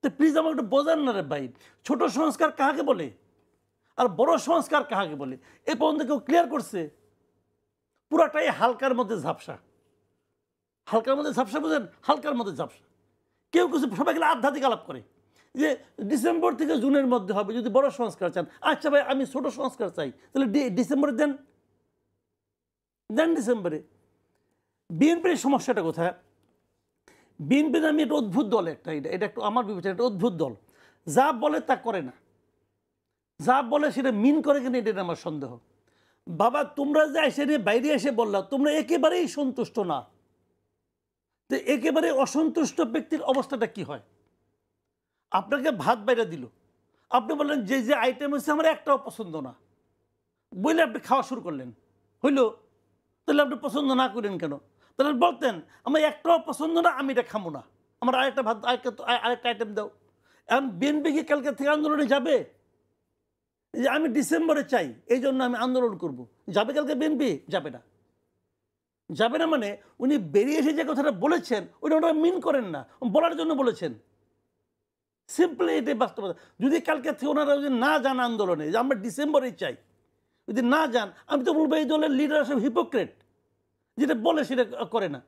S1: তো প্লিজ আমাকে একটু বোঝান না রে ভাই, ছোট সংস্কার কাহাকে বলে আর বড় সংস্কার কাহাকে বলে? এ পর্যন্ত কেউ ক্লিয়ার করছে? পুরাটাই হালকার মধ্যে ঝাপসা, বুঝেন, হালকার মধ্যে ঝাপসা। কেউ কিছু, সবাই গেলে আধ্যাত্মিক আলাপ করে যে ডিসেম্বর থেকে জুনের মধ্যে হবে যদি বড় সংস্কার চান। আচ্ছা ভাই, আমি ছোট সংস্কার চাই, তাহলে ডিসেম্বরে দেন ডিসেম্বরে। বিএনপির সমস্যাটা কোথায়? বিএনপি নামে একটা অদ্ভুত দল, এটা একটু আমার বিবেচনা একটা অদ্ভুত দল। যা বলে তা করে না, যা বলে সেটা মিন করে কিনা এটা আমার সন্দেহ। বাবা, তোমরা যে এসে বাইরে এসে বললা তোমরা একেবারেই সন্তুষ্ট না, তো একেবারে অসন্তুষ্ট ব্যক্তির অবস্থাটা কি হয়? আপনাকে ভাত বাইরে দিল, আপনি বললেন যে যে আইটেম হচ্ছে আমার একটাও পছন্দ না, বলে আপনি খাওয়া শুরু করলেন, হইল? তাহলে আপনি পছন্দ না করেন কেন? তাহলে বলতেন আমার একটাও পছন্দ না, আমি এটা খাবো না, আমার আরেকটা ভাত, আরেকটা আইটেম দাও। এখন বিএনপি কি কালকে থেকে আন্দোলনে যাবে যে আমি ডিসেম্বরে চাই এই জন্য আমি আন্দোলন করব? যাবে কালকে বিএনপি? যাবে না। মানে উনি বেরিয়ে এসে যে কথাটা বলেছেন ওটা ওনারা মিন করেন না, বলার জন্য বলেছেন। সিম্পলি এটাই বাস্তবতা। যদি কালকে থেকে ওনারা যদি না যান আন্দোলনে যে আমরা ডিসেম্বরে চাই, যদি না যান, আমি তো বলবো এই দলের লিডার সব হিপোক্রেট, যেটা বলে সেটা করে না,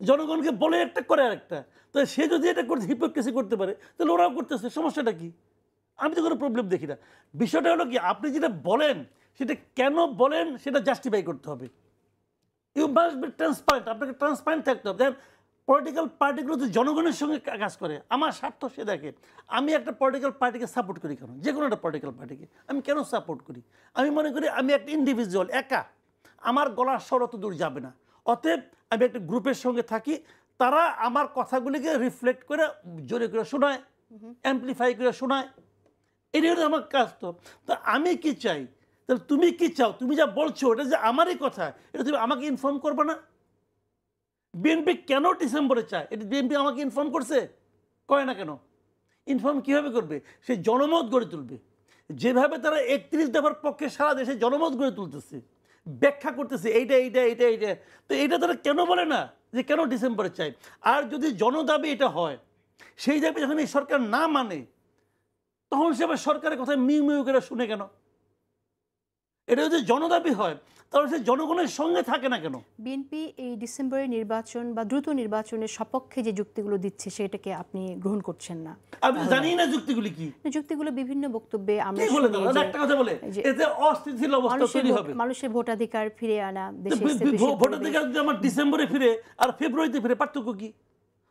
S1: জনগণকে বলে একটা করে আরেকটা। তো সে যদি এটা করতে হিপোক্রেসি করতে পারে তাহলে ওরাও করতেছে, সমস্যাটা কি? আমি তো কোনো প্রবলেম দেখি না। বিষয়টা হলো কি, আপনি যেটা বলেন সেটা কেন বলেন সেটা জাস্টিফাই করতে হবে। ইউ মাস্ট বি ট্রান্সপারেন্ট, আপনাকে ট্রান্সপারেন্ট থাকতে হবে। দেখেন, পলিটিক্যাল পার্টিগুলো তো জনগণের সঙ্গে কাজ করে, আমার স্বার্থ সে দেখে। আমি একটা পলিটিক্যাল পার্টিকে সাপোর্ট করি কেন? যে কোনো একটা পলিটিক্যাল পার্টিকে আমি কেন সাপোর্ট করি? আমি মনে করি আমি একটা ইন্ডিভিজুয়াল, একা, আমার গলার স্বর অত দূর যাবে না। অতএব আমি একটা গ্রুপের সঙ্গে থাকি, তারা আমার কথাগুলিকে রিফ্লেক্ট করে জোরে করে শোনায়, অ্যাম্পলিফাই করে শোনায়, এটাই হলো আমার কাজ। তো আমি কি চাই, তাহলে তুমি কি চাও? তুমি যা বলছো এটা যে আমারই কথা, এটা তুমি আমাকে ইনফর্ম করবে না? বিএনপি কেন ডিসেম্বরে চায় এটা বিএনপি আমাকে ইনফর্ম করছে? করে না কেন? ইনফর্ম কীভাবে করবে? সে জনমত গড়ে তুলবে, যেভাবে তারা 31 দফার পক্ষে সারা দেশে জনমত গড়ে তুলতেছে, ব্যাখ্যা করতেছে এইটা। তো এইটা তারা কেন বলে না যে কেন ডিসেম্বরে চাই? আর যদি জনদাবি এটা হয়, সেই দাবি যখন এই সরকার না মানে, তখন সে আবার সরকারের কথা মিউ মিউ করে শুনে কেন? এটা যদি জনদাবি হয় তাহলে সে জনগণের সঙ্গে থাকে না কেন?
S2: বিএনপি এই ডিসেম্বরের নির্বাচন বা দ্রুত নির্বাচনের সপক্ষে যে যুক্তিগুলো দিচ্ছে সেটাকে আপনি গ্রহণ করছেন না?
S1: আমি জানি না যুক্তিগুলি কি।
S2: যুক্তিগুলো বিভিন্ন বক্তব্যে আমরা
S1: একটা কথা বলে এতে অস্থিতিশীল অবস্থা তৈরি হবে,
S2: মানুষের ভোটাধিকার ফিরে আনা,
S1: ভোটাধিকার যদি আমার ডিসেম্বরে ফিরে আর ফেব্রুয়ারিতে ফিরে, পার্থক্য কি?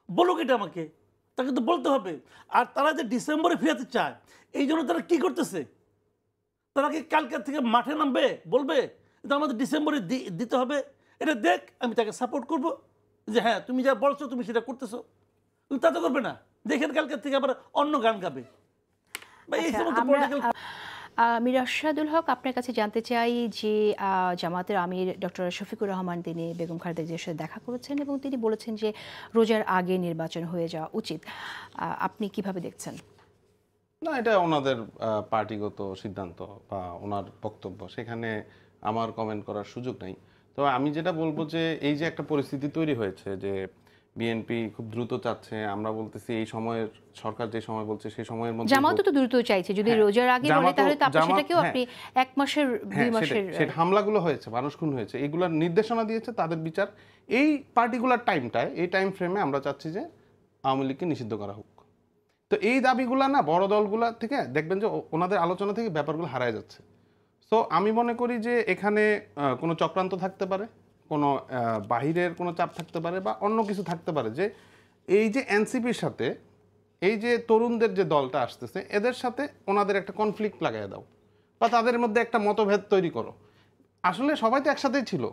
S1: বলুক এটা আমাকে, তাকে তো বলতে হবে। আর তারা যে ডিসেম্বরে ফিরাতে চায় এই জন্য তারা কি করতেছে? তারা কি কালকের থেকে মাঠে নামবে, বলবে এটা আমাদের ডিসেম্বরে দিতে হবে? এটা দেখ, আমি তাকে সাপোর্ট করব যে হ্যাঁ তুমি যা বলছো তুমি সেটা করতেছো। তুমি তা তো করবে না, দেখেন কালকের থেকে আবার অন্য গান গাবে।
S2: মীর আরশাদুল হক, আপনার কাছে জানতে চাই যে জামাতের আমির ডক্টর শফিকুর রহমান তিনি বেগম খালেদা জিয়ার সাথে দেখা করেছেন এবং তিনি বলেছেন যে রোজার আগে নির্বাচন হয়ে যাওয়া উচিত। আপনি কিভাবে দেখছেন?
S3: না, এটা ওনাদের পার্টিগত সিদ্ধান্ত বা ওনার বক্তব্য, সেখানে আমার কমেন্ট করার সুযোগ নেই। তো আমি যেটা বলবো যে এই যে একটা পরিস্থিতি তৈরি হয়েছে যে বিএনপি খুব দ্রুত চাচ্ছে, আমরা বলতেছি এই সময়ের সরকার যে সময় বলছে সেই সময়ের মধ্যে
S2: জামাতও তো দ্রুত চাইছে, যদি রোজার আগে বলে তাহলে তো আপনি সেটাকেও আপনি 1 মাসের 2 মাসের
S3: সেটা হামলাগুলো হয়েছে, মানুষ খুন হয়েছে, এগুলোর নির্দেশনা দিয়েছে তাদের বিচার। এই পার্টিকুলার টাইমটায়, এই টাইম ফ্রেমে আমরা চাচ্ছি যে আওয়ামী লীগকে নিষিদ্ধ করা হোক। তো এই দাবিগুলা না বড় দলগুলা থেকে দেখবেন যে ওনাদের আলোচনা থেকে ব্যাপারগুলো হারায় যাচ্ছে। সো আমি মনে করি যে এখানে কোনো চক্রান্ত থাকতে পারে, কোনো বাহিরের কোনো চাপ থাকতে পারে বা অন্য কিছু থাকতে পারে, যে এই যে এনসিপির সাথে এই যে তরুণদের যে দলটা আসতেছে এদের সাথে ওনাদের একটা কনফ্লিক্ট লাগাই দাও বা তাদের মধ্যে একটা মতভেদ তৈরি করো। আসলে সবাই তো একসাথেই ছিল,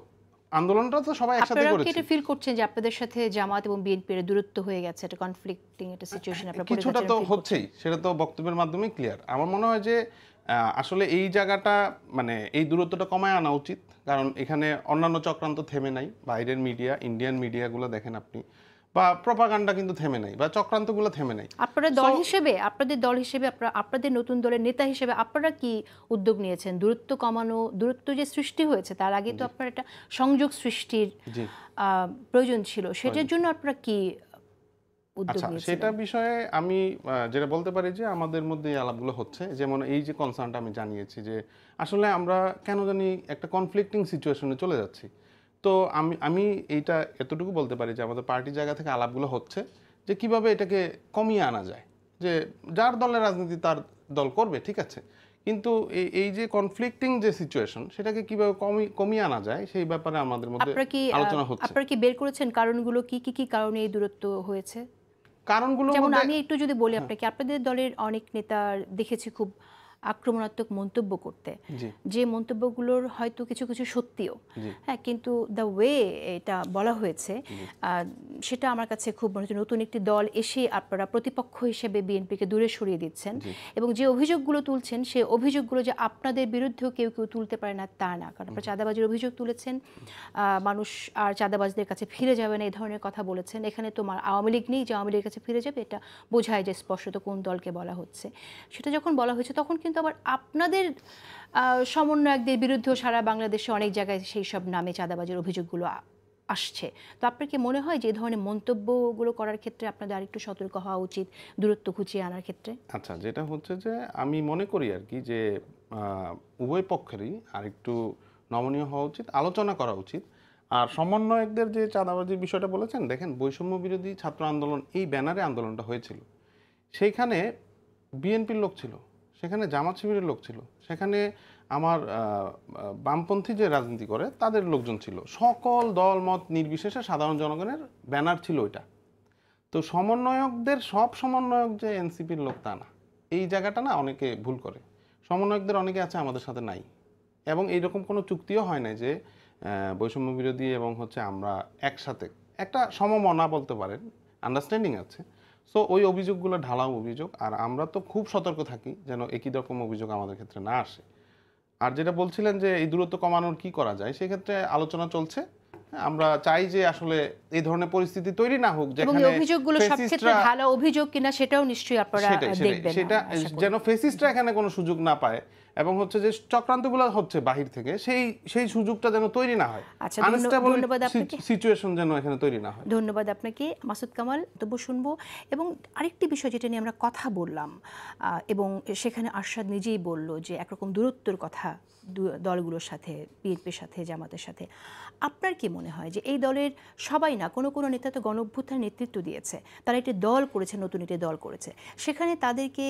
S3: আন্দোলনটা তো সবাই একসাথে
S2: আপনারা কি
S3: করেছে।
S2: এটা ফিল করছেন যে আপনাদের সাথে জামাত এবং বিএনপির দূরত্ব হয়ে গেছে, একটা কনফ্লিক্টিং একটা সিচুয়েশন আপনারা পড়ে
S3: কিছুটা
S2: যাচ্ছেন?
S3: তো হচ্ছেই, সেটা তো বক্তব্যের মাধ্যমে ক্লিয়ার। আমার মনে হয় যে আসলে এই জায়গাটা মানে এই দূরত্বটা কমায় আনা উচিত, কারণ এখানে অন্যান্য চক্রান্ত থেমে নাই। বাইরের মিডিয়া, ইন্ডিয়ান মিডিয়াগুলো দেখেন আপনি, বা প্রপাগান্ডা কিন্তু থেমে নাই, বা চক্রান্তগুলো থেমে নাই।
S2: আপনারা দল হিসেবে, আপনাদের দল হিসেবে, আপনাদের নতুন দলের নেতা হিসেবে আপনারা কি উদ্যোগ নিয়েছেন দূরত্ব কমানো? দূরত্ব যে সৃষ্টি হয়েছে তার আগে তো আপনার একটা সংযোগ সৃষ্টির প্রয়োজন ছিল, সেটার জন্য আপনারা কি উদ্যোগ
S3: আচ্ছা,
S2: নিয়েছেন?
S3: সেটা বিষয়ে আমি যেটা বলতে পারি যে আমাদের মধ্যে এই আলাপগুলো হচ্ছে। যেমন এই যে কনসার্নটা আমি জানিয়েছি যে আসলে আমরা কেন জানি একটা কনফ্লিক্টিং সিচুয়েশনে চলে যাচ্ছি। তো আমি এইটা এতটুকু বলতে পারি যে আমাদের পার্টির জায়গা থেকে আলাপগুলো হচ্ছে যে কিভাবে এটাকে কমিয়ে আনা যায়, যে যার দলের রাজনীতি তার দল করবে, ঠিক আছে, কিন্তু এই যে কনফ্লিক্টিং যে সিচুয়েশন সেটাকে কিভাবে কমিয়ে আনা যায় সেই ব্যাপারে আমাদের মধ্যে আলোচনা হচ্ছে।
S2: আপনারা কি বের করেছেন কারণগুলো, কি কি কি কারণে এই দূরত্ব হয়েছে?
S3: কারণগুলো
S2: যেমন আমি একটু যদি বলি আপনাকে, আপনাদের দলের অনেক নেতার দেখেছি খুব আক্রমণাত্মক মন্তব্য করতে, যে মন্তব্যগুলোর হয়তো কিছু কিছু সত্যিও, হ্যাঁ, কিন্তু দ্য ওয়ে এটা বলা হয়েছে সেটা আমার কাছে খুব মনে হচ্ছে নতুন একটি দল এসে আপনারা প্রতিপক্ষ হিসেবে বিএনপিকে দূরে সরিয়ে দিচ্ছেন, এবং যে অভিযোগগুলো তুলছেন সে অভিযোগগুলো যে আপনাদের বিরুদ্ধেও কেউ কেউ তুলতে পারে না তা না, কারণ আপনারা চাঁদাবাজির অভিযোগ তুলেছেন, মানুষ আর চাঁদাবাজদের কাছে ফিরে যাবে না এই ধরনের কথা বলেছেন। এখানে তো আওয়ামী লীগ নেই যে আওয়ামী লীগের কাছে ফিরে যাবে, এটা বোঝায় যে স্পষ্টত কোন দলকে বলা হচ্ছে। সেটা যখন বলা হয়েছে তখন কিন্তু আবার আপনাদের সমন্বয়কদের বিরুদ্ধেও সারা বাংলাদেশে অনেক জায়গায় সেই সব নামে চাঁদাবাজির অভিযোগগুলো আসছে। তো আপনার কি মনে হয় যে এই ধরনের মন্তব্যগুলো করার ক্ষেত্রে আপনাদের আরেকটু সতর্ক হওয়া উচিত দূরত্ব ঘুচিয়ে আনার ক্ষেত্রে?
S3: আচ্ছা, যেটা হচ্ছে যে আমি মনে করি আর কি যে উভয় পক্ষেরই আরেকটু নমনীয় হওয়া উচিত, আলোচনা করা উচিত। আর সমন্বয়কদের যে চাঁদাবাজির বিষয়টা বলেছেন, দেখেন বৈষম্য বিরোধী ছাত্র আন্দোলন এই ব্যানারে আন্দোলনটা হয়েছিল, সেইখানে বিএনপির লোক ছিল, সেখানে জামাত শিবিরের লোক ছিল, সেখানে আমার বামপন্থী যে রাজনীতি করে তাদের লোকজন ছিল, সকল দল মত নির্বিশেষে সাধারণ জনগণের ব্যানার ছিল ওইটা। তো সমন্বয়কদের সব সমন্বয়ক যে এনসিপির লোক তা না, এই জায়গাটা না অনেকে ভুল করে। সমন্বয়কদের অনেকে আছে আমাদের সাথে নাই, এবং এইরকম কোনো চুক্তিও হয় না যে বৈষম্য বিরোধী এবং হচ্ছে আমরা একসাথে একটা সমমনা বলতে পারেন, আন্ডারস্ট্যান্ডিং আছে। সো ওই অভিযোগগুলো ঢালাও অভিযোগ, আর আমরা তো খুব সতর্ক থাকি যেন একই রকম অভিযোগ আমাদের ক্ষেত্রে না আসে। আর যেটা বলছিলেন যে এই দূরত্ব কমানোর কি করা যায়, সেক্ষেত্রে আলোচনা চলছে। আমরা চাই যে আসলে এই ধরনের পরিস্থিতি তৈরি না হোক যেখানে
S2: অভিযোগগুলো সব ক্ষেত্রে ভালো অভিযোগ কিনা সেটাও নিশ্চয়ই আপনারা দেখবেন,
S3: সেটা যেন ফেসিস্টরা এখানে কোনো সুযোগ না পায়, এবং হচ্ছে যে চক্রান্তগুলো হচ্ছে বাহির থেকে সেই সুযোগটা যেন তৈরি না হয়,
S2: ধন্যবাদ আপনাকে,
S3: সিচুয়েশন যেন এখানে তৈরি না হয়।
S2: ধন্যবাদ আপনাকে মাসুদ কামাল। তবু শুনবো, এবং আরেকটি বিষয় যেটা নিয়ে আমরা কথা বললাম এবং সেখানে আরশাদ নিজেই বলল যে একরকম দূরত্বের কথা দলগুলোর সাথে, বিএনপির সাথে, জামাতের সাথে। আপনার কি মনে হয় যে এই দলের সবাই না, কোনো কোনো নেতা তো গণঅভ্যুত্থানের নেতৃত্ব দিয়েছে, তারা একটি দল করেছে, নতুন একটি দল করেছে, সেখানে তাদেরকে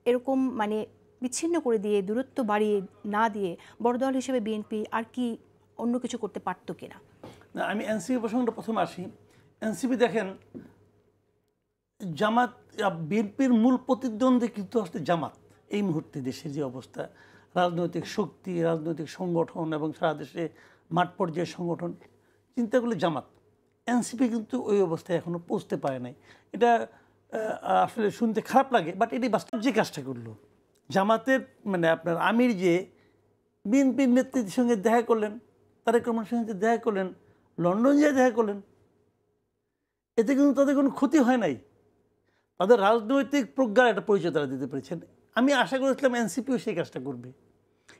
S2: এরকম মানে বিচ্ছিন্ন করে দিয়ে দূরত্ব বাড়িয়ে না দিয়ে বড় দল হিসেবে বিএনপি আর কি অন্য কিছু করতে পারতো কিনা?
S1: না, আমি এনসিপি প্রসঙ্গটা প্রথমে আসি। এনসিপি দেখেন, জামাত বিএনপির মূল প্রতিদ্বন্দ্বী কিন্তু আসলে জামাত। এই মুহূর্তে দেশের যে অবস্থা, রাজনৈতিক শক্তি, রাজনৈতিক সংগঠন এবং সারা দেশে মাঠ পর্যায়ের সংগঠন, চিন্তা করলে জামাত। এনসিপি কিন্তু ওই অবস্থায় এখনও পৌঁছতে পারে নাই। এটা আসলে শুনতে খারাপ লাগে, বাট এটি বাস্তব। যে কাজটা করলো জামাতের মানে আপনার আমির যে বিএনপির নেতৃত্বের সঙ্গে দেখা করলেন, তারেক রহমানের সঙ্গে দেখা করলেন, লন্ডন যেয়ে দেখা করলেন, এতে কিন্তু তাদের কোনো ক্ষতি হয় নাই। তাদের রাজনৈতিক প্রজ্ঞার একটা পরিচয় তারা দিতে পেরেছেন। আমি আশা করেছিলাম এনসিপিও সেই কাজটা করবে,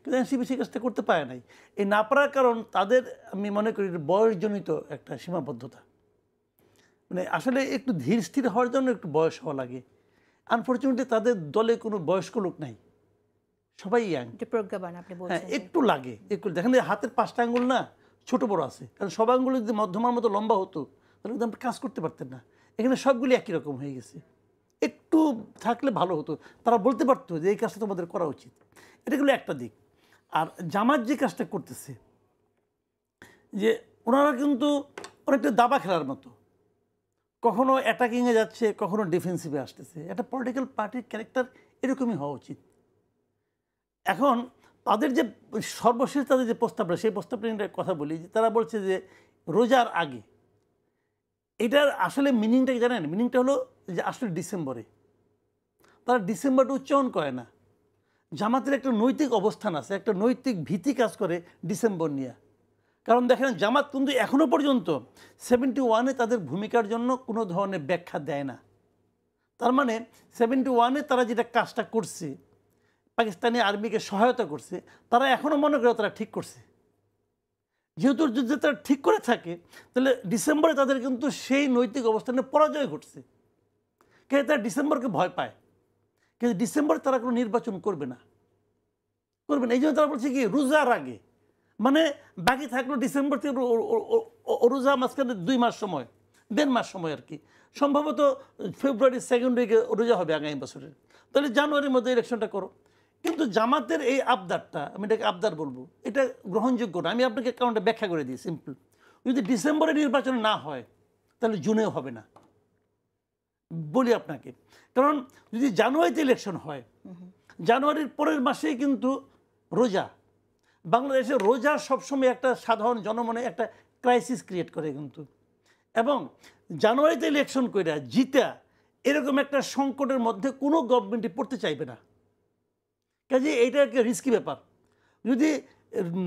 S1: কিন্তু এনসিপি সেই কাজটা করতে পারে নাই। এই না পারার কারণ তাদের, আমি মনে করি বয়সজনিত একটা সীমাবদ্ধতা। মানে আসলে একটু ধীর স্থির হওয়ার জন্য একটু বয়স হওয়া লাগে। আনফর্চুনেটলি তাদের দলে কোনো বয়স্ক লোক নাই, সবাই ইয়াং।
S2: প্রজ্ঞাবান আপনি
S1: হ্যাঁ,
S2: বলছেন।
S1: একটু লাগে, একটু দেখেন হাতের 5টা আঙ্গুল না ছোট বড় আছে, কারণ সব আঙ্গুল যদি মধ্যমার মতো লম্বা হতো তাহলে কিন্তু আপনি কাজ করতে পারতেন না। এখানে সবগুলি একই রকম হয়ে গেছে। একটু থাকলে ভালো হতো, তারা বলতে পারতো যে এই কাজটা তোমাদের করা উচিত। এটা গেলো একটা দিক। আর জামাত যে কাজটা করতেছে, যে ওনারা কিন্তু অনেকটা দাবা খেলার মতো, কখনো অ্যাটাকিংয়ে যাচ্ছে, কখনো ডিফেন্সিভে আসতেছে। একটা পলিটিক্যাল পার্টির ক্যারেক্টার এরকমই হওয়া উচিত। এখন তাদের যে সর্বশেষ তাদের যে প্রস্তাবটা, সেই প্রস্তাবটা নিয়ে কথা বলি, যে তারা বলছে যে রোজার আগে। এটার আসলে মিনিংটা কি জানেন? মিনিংটা হলো যে আসলে ডিসেম্বরে, তারা ডিসেম্বরটা উচ্চারণ করে না। জামাতের একটা নৈতিক অবস্থান আছে, একটা নৈতিক ভীতি কাজ করে ডিসেম্বর নিয়ে। কারণ দেখেন জামাত কিন্তু এখনও পর্যন্ত 71-এ তাদের ভূমিকার জন্য কোনো ধরনের ব্যাখ্যা দেয় না। তার মানে 71-এ তারা যেটা কাজটা করছে, পাকিস্তানি আর্মিকে সহায়তা করছে, তারা এখনও মনে করে তারা ঠিক করছে। যেহেতু যদি তারা ঠিক করে থাকে, তাহলে ডিসেম্বরে তাদের কিন্তু সেই নৈতিক অবস্থানে পরাজয় ঘটছে। কিন্তু তারা ডিসেম্বরকে ভয় পায়, কিন্তু ডিসেম্বরে তারা কোনো নির্বাচন করবে না। এই জন্য তারা বলছে কি রোজার আগে, মানে বাকি থাকলো ডিসেম্বর থেকে রোজা মাঝখানে 2 মাস সময়, 1.5 মাস সময় আর কি। সম্ভবত ফেব্রুয়ারির 2nd উইকে রোজা হবে আগামী বছরের, তাহলে জানুয়ারির মধ্যে ইলেকশনটা করো। কিন্তু জামাতের এই আবদারটা, আমি এটাকে আবদার বলবো, এটা গ্রহণযোগ্য না। আমি আপনাকে কারণটা ব্যাখ্যা করে দিই সিম্পল। যদি ডিসেম্বরে নির্বাচন না হয়, তাহলে জুনেও হবে না। বলি আপনাকে, কারণ যদি জানুয়ারিতে ইলেকশন হয়, জানুয়ারির পরের মাসেই কিন্তু রোজা। বাংলাদেশের রোজা সবসময় একটা সাধারণ জনমনে একটা ক্রাইসিস ক্রিয়েট করে কিন্তু, এবং জানুয়ারিতে ইলেকশন করে জিতা এরকম একটা সংকটের মধ্যে কোনো গভর্নমেন্টই পড়তে চাইবে না। কাজে এইটা একটা রিস্কি ব্যাপার। যদি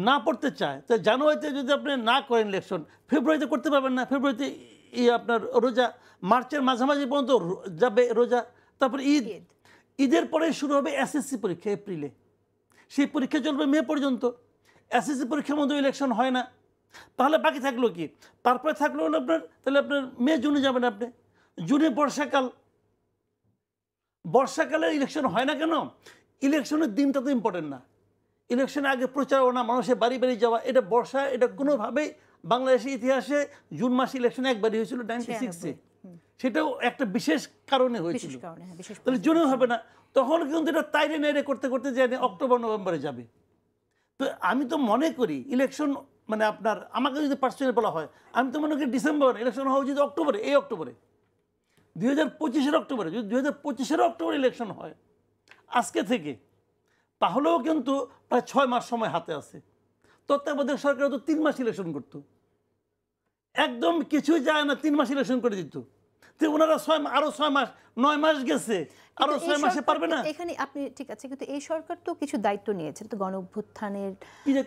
S1: না পড়তে চায়, তো জানুয়ারিতে যদি আপনি না করেন ইলেকশন, ফেব্রুয়ারিতে করতে পারবেন না। ফেব্রুয়ারিতে আপনার রোজা, মার্চের মাঝামাঝি পর্যন্ত যাবে রোজা, তারপর ঈদের পরে শুরু হবে এসএসসি পরীক্ষা এপ্রিলে, সেই পরীক্ষা চলবে মে পর্যন্ত। এসএসসি পরীক্ষার মধ্যে ইলেকশন হয় না, তাহলে বাকি থাকলো কি? তারপরে থাকলো আপনার, তাহলে আপনার মে জুনে যাবেন আপনি। জুনে বর্ষাকাল, বর্ষাকালে ইলেকশন হয় না কেন? ইলেকশনের দিনটা তো ইম্পর্টেন্ট না। ইলেকশনের আগে প্রচারণা, মানুষের বাড়ি বাড়ি যাওয়া, এটা বর্ষা, এটা কোনোভাবেই বাংলাদেশের ইতিহাসে জুন মাসে ইলেকশন একবারই হয়েছিল 96-এ, সেটাও একটা বিশেষ কারণে হয়েছিল। তাহলে জুনেও হবে না, তখন কিন্তু এটা তাইরে নাইরে করতে করতে যায় অক্টোবর নভেম্বরে যাবে। তো আমি তো মনে করি ইলেকশন মানে আপনার, আমাকে যদি পার্সোনালি বলা হয়, আমি তো মনে করি ডিসেম্বর ইলেকশন হওয়া উচিত অক্টোবরে, এই অক্টোবরে 2025-এর অক্টোবরে। যদি 2025-এর অক্টোবরে ইলেকশন হয় আজকে থেকে, তাহলেও কিন্তু প্রায় 6 মাস সময় হাতে আছে। তত্ত্বাবধায়ক সরকার তো 3 মাস ইলেকশন করতো, একদম কিছুই যায় না, 3 মাস ইলেকশন করে দিত। তো ওনারা আরো 6 মাস, 9 মাস গেছে, আরো 6 মাসে পারবে না।
S2: এখানে আপনি ঠিক আছে, কিন্তু এই সরকার তো কিছু দায়িত্ব নিয়েছে, তো গণ অভ্যুত্থানের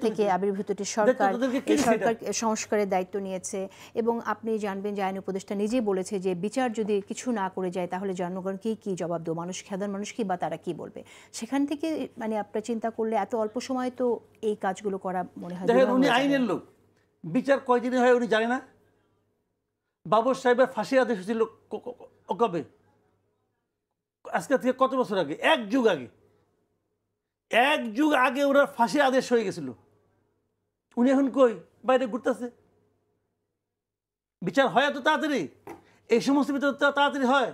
S2: থেকে আবির্ভূত সরকার, এই সরকার সংস্কারের দায়িত্ব নিয়েছে। এবং আপনি জানবেন যে আইন উপদেষ্টা নিজেই বলেছে যে বিচার যদি কিছু না করে যায়, তাহলে জনগণকেই কি জবাব দেবো, সাধারণ মানুষ কি বা তারা কি বলবে। সেখান থেকে মানে আপনার চিন্তা করলে এত অল্প সময় তো এই কাজগুলো করা মনে হয়।
S1: দেখেন উনি আইনের লোক, বিচার কয়দিনে হয় উনি জানে না? বাবর সাহেবের ফাঁসি আদেশ হয়েছিল কবে? আজকে থেকে কত বছর আগে? 1 যুগ আগে। 1 যুগ আগে ওনার ফাঁসি আদেশ হয়ে গেছিল। উনি এখন কই? বাইরে ঘুরতেছে। বিচার হয় এত তাড়াতাড়ি? এই সমস্ত বিচার তাড়াতাড়ি হয়?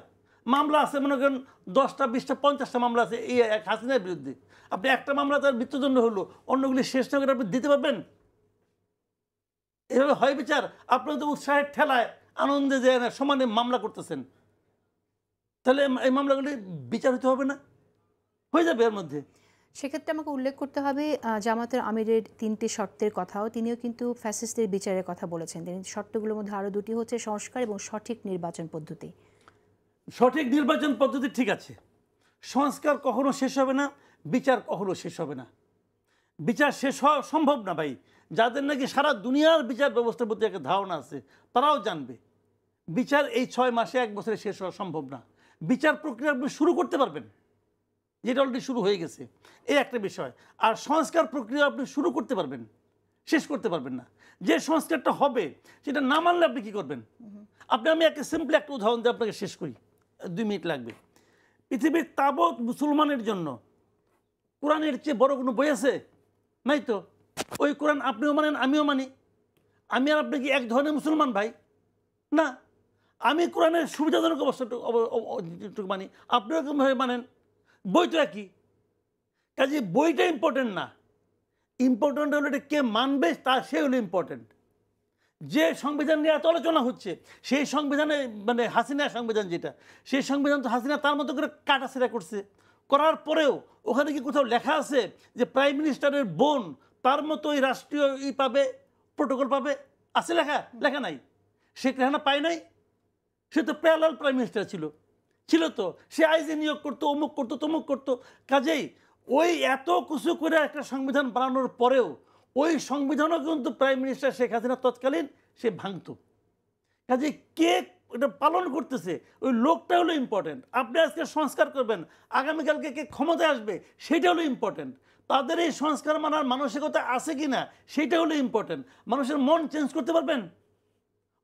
S1: মামলা আছে মনে করেন 10টা 20টা 50টা মামলা আছে এই এক হাসিনার বিরুদ্ধে। আপনি একটা মামলা তার মৃত্যুদণ্ড হলো, অন্যগুলি শেষ না করে আপনি দিতে পারবেন? এভাবে হয় বিচার? আপনারা তো উৎসাহের ঠেলায় আনন্দে যে সমানে মামলা করতেছেন, তাহলে এই মামলাগুলি বিচার হতে হবে না? হয়ে যাবে এর মধ্যে।
S2: সেক্ষেত্রে আমাকে উল্লেখ করতে হবে জামাতের আমিরের 3টি শর্তের কথাও। তিনিও কিন্তু ফ্যাসিস্টদের বিচারের কথা বলেছেন। তিনি শর্তগুলোর মধ্যে আরও 2টি হচ্ছে সংস্কার এবং সঠিক নির্বাচন পদ্ধতি।
S1: সঠিক নির্বাচন পদ্ধতি ঠিক আছে, সংস্কার কখনো শেষ হবে না। বিচার কখনো শেষ হবে না। বিচার শেষ হওয়া সম্ভব না ভাই। যাদের নাকি সারা দুনিয়ার বিচার ব্যবস্থার প্রতি একটা ধারণা আছে তারাও জানবে বিচার এই 6 মাসে 1 বছরে শেষ হওয়া সম্ভব না। বিচার প্রক্রিয়া আপনি শুরু করতে পারবেন, যেটা অলরেডি শুরু হয়ে গেছে, এই একটা বিষয়। আর সংস্কার প্রক্রিয়া আপনি শুরু করতে পারবেন, শেষ করতে পারবেন না। যে সংস্কারটা হবে সেটা না মানলে আপনি কী করবেন? আমি একটা সিম্পল একটা উদাহরণ দিয়ে আপনাকে শেষ করি, 2 মিনিট লাগবে। পৃথিবীর তাবৎ মুসলমানের জন্য কোরআনের চেয়ে বড় কোনো বই আছে? নাই তো। ওই কোরআন আপনিও মানেন, আমিও মানি। আমি আর আপনি কি এক ধরনের মুসলমান ভাই? না। আমি কোরআনের সুবিধাজনক অবস্থাটুকু মানি, আপনিও এরকমভাবে মানেন। বই তো একই। কাজে বইটা ইম্পর্টেন্ট না, ইম্পর্টেন্ট হলো এটা কে মানবে, সে হলো ইম্পর্টেন্ট। যে সংবিধান নিয়ে এত আলোচনা হচ্ছে, সেই সংবিধানে মানে হাসিনা সংবিধান যেটা, সেই সংবিধান তো হাসিনা তার মতো করে কাটাছেড়া করছে। করার পরেও ওখানে কি কোথাও লেখা আছে যে প্রাইম মিনিস্টারের বোন তার মতো ওই রাষ্ট্রীয় পাবে, প্রোটোকল পাবে? আছে লেখা? লেখা নাই। শেখ রেহানা পায় নাই? সে তো প্যারালাল প্রাইম মিনিস্টার ছিল তো। সে আইজি নিয়োগ করতো, অমুক করতো, তমুক করতো। কাজেই ওই এত কিছু করে একটা সংবিধান বানানোর পরেও ওই সংবিধানও কিন্তু প্রাইম মিনিস্টার শেখ হাসিনা তৎকালীন সে ভাঙত। কাজে কে এটা পালন করতেছে ওই লোকটা হলো ইম্পর্টেন্ট। আপনি আজকে সংস্কার করবেন, আগামীকালকে কে ক্ষমতায় আসবে সেটা হলো ইম্পর্টেন্ট। তাদের এই সংস্কার মানার মানসিকতা আছে কি না সেটা হলো ইম্পর্টেন্ট। মানুষের মন চেঞ্জ করতে পারবেন?